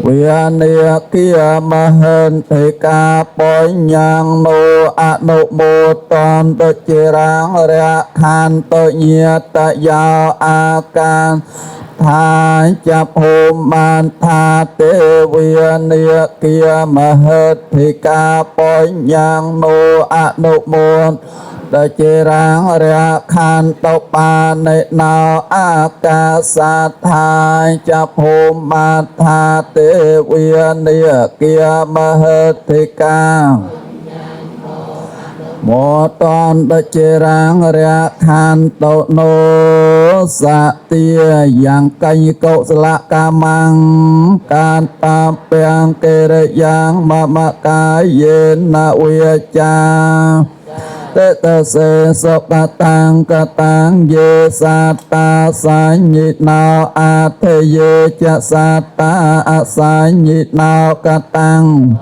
viên nia kia ma hơn thì cả bói nhang nô a nô mô toàn tơ chê rang ra khan tơ nhia ta giao a can tha cha phô man tha tế viên nia kia ma hết thì ca bói nhang nô a nô môn đại chế rang ra khan tộc ba nệ nào a ca sa tha cha phô man tha tế viên nia kia ma hết thì ca một toàn đại chế rang ra khan tộc nô sa tia yang cây cậu la ca mang can tam peang kê re yang ma ca yen na uya cha tê tê se so ca tang ye sa ta sa nhị nào a thế ye cha sa ta a sa nhị nào ca tang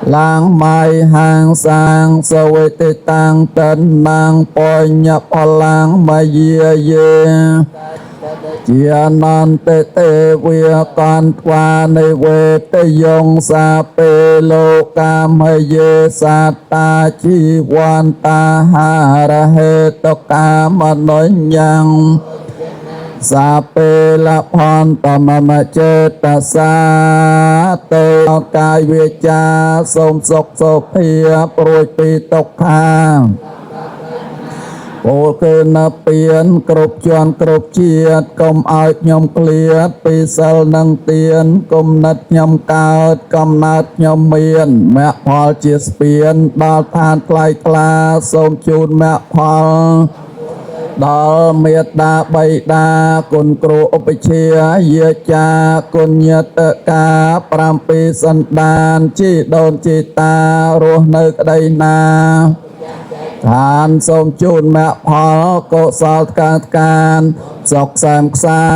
lang mai hàng sang so với tê tăng tân mang poi nhập lang mai ye chia non tê tê vía con qua nơi về tê yong sa pê lô cam hay ye sa ta chi quan ta ha ra he to cam nói nhang sa pê la phòn tầm mà chê ta sa tê cai về cha sôm sọc sọc phia rồi pi tộc hàng ô kê na piên cột chọn cột chiết công ai nhom clear pi sel năng tiền công nát nhom cao công nát nhom miên mẹ phò chiết piên đào than clay cla sôm chun mẹ phò đào miệt đa bay đa cồn cừu ốp chia ye cha cồn nhật ca pram pi san đan chi đồn chi ta ruột nơi đây na ឋានសូមជូនមគ្គផលកុសលការសុខសាមខ្សា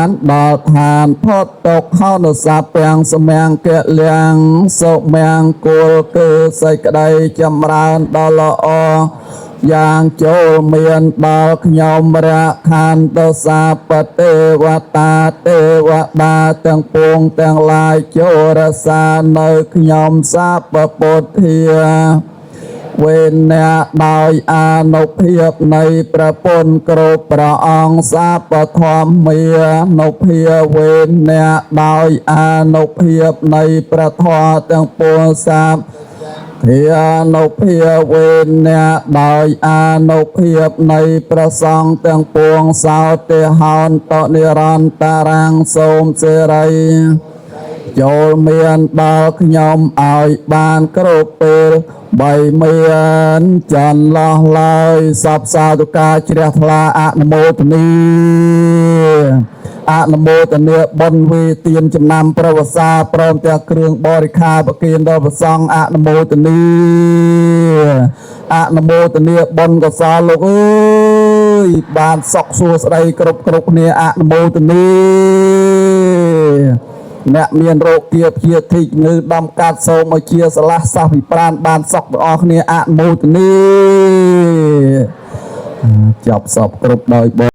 នដល់ឋានផុតទុក្ខហោនុសាពាំងសមៀងកលៀងសុមង្គលគឺសេចក្តីចម្រើនដល់ល្អយ៉ាងចូលមានដល់ខ្ញុំរខានទសាបទេវតាទេវតាទាំងពួងទាំងឡាយចូលរសានៅខ្ញុំសាបពុទ្ធាវេនៈដោយអានុភាពនៃព្រះពុទ្ធគ្រប់ព្រះអង្គសាបធម្មានុភាពវេនៈដោយអានុភាពនៃព្រះធម៌ទាំងពួងសាបធានុភាពវេនៈដោយអានុភាពនៃព្រះសង្ឃទាំងពួងសោតិហោនតនិរន្តរាំងសូមសេរីចូលមានដល់ខ្ញុំឲ្យបានគ្រប់ពេលបីមានចន្លោះឡើយសពសាធុការជ្រះថ្លាអនុមោទនីអនុមោទនាបុណ្យវេទានចំណាំប្រវសាព្រមទាំងគ្រឿងបរិក្ខារប្រគេនដល់ព្រះសង្ឃអនុមោទនីអនុមោទនាបុណ្យកុសលលោកអើយបានសុខសួស្តីគ្រប់គ្នាអនុមោទនីអ្នកមានរោគគាព្យាធិងឺដំកាត់សូមឲ្យជាស្រឡះសះវិប្រានបានសុខទាំងអស់គ្នាអនុមោទនីចប់សពគ្រប់ដោយ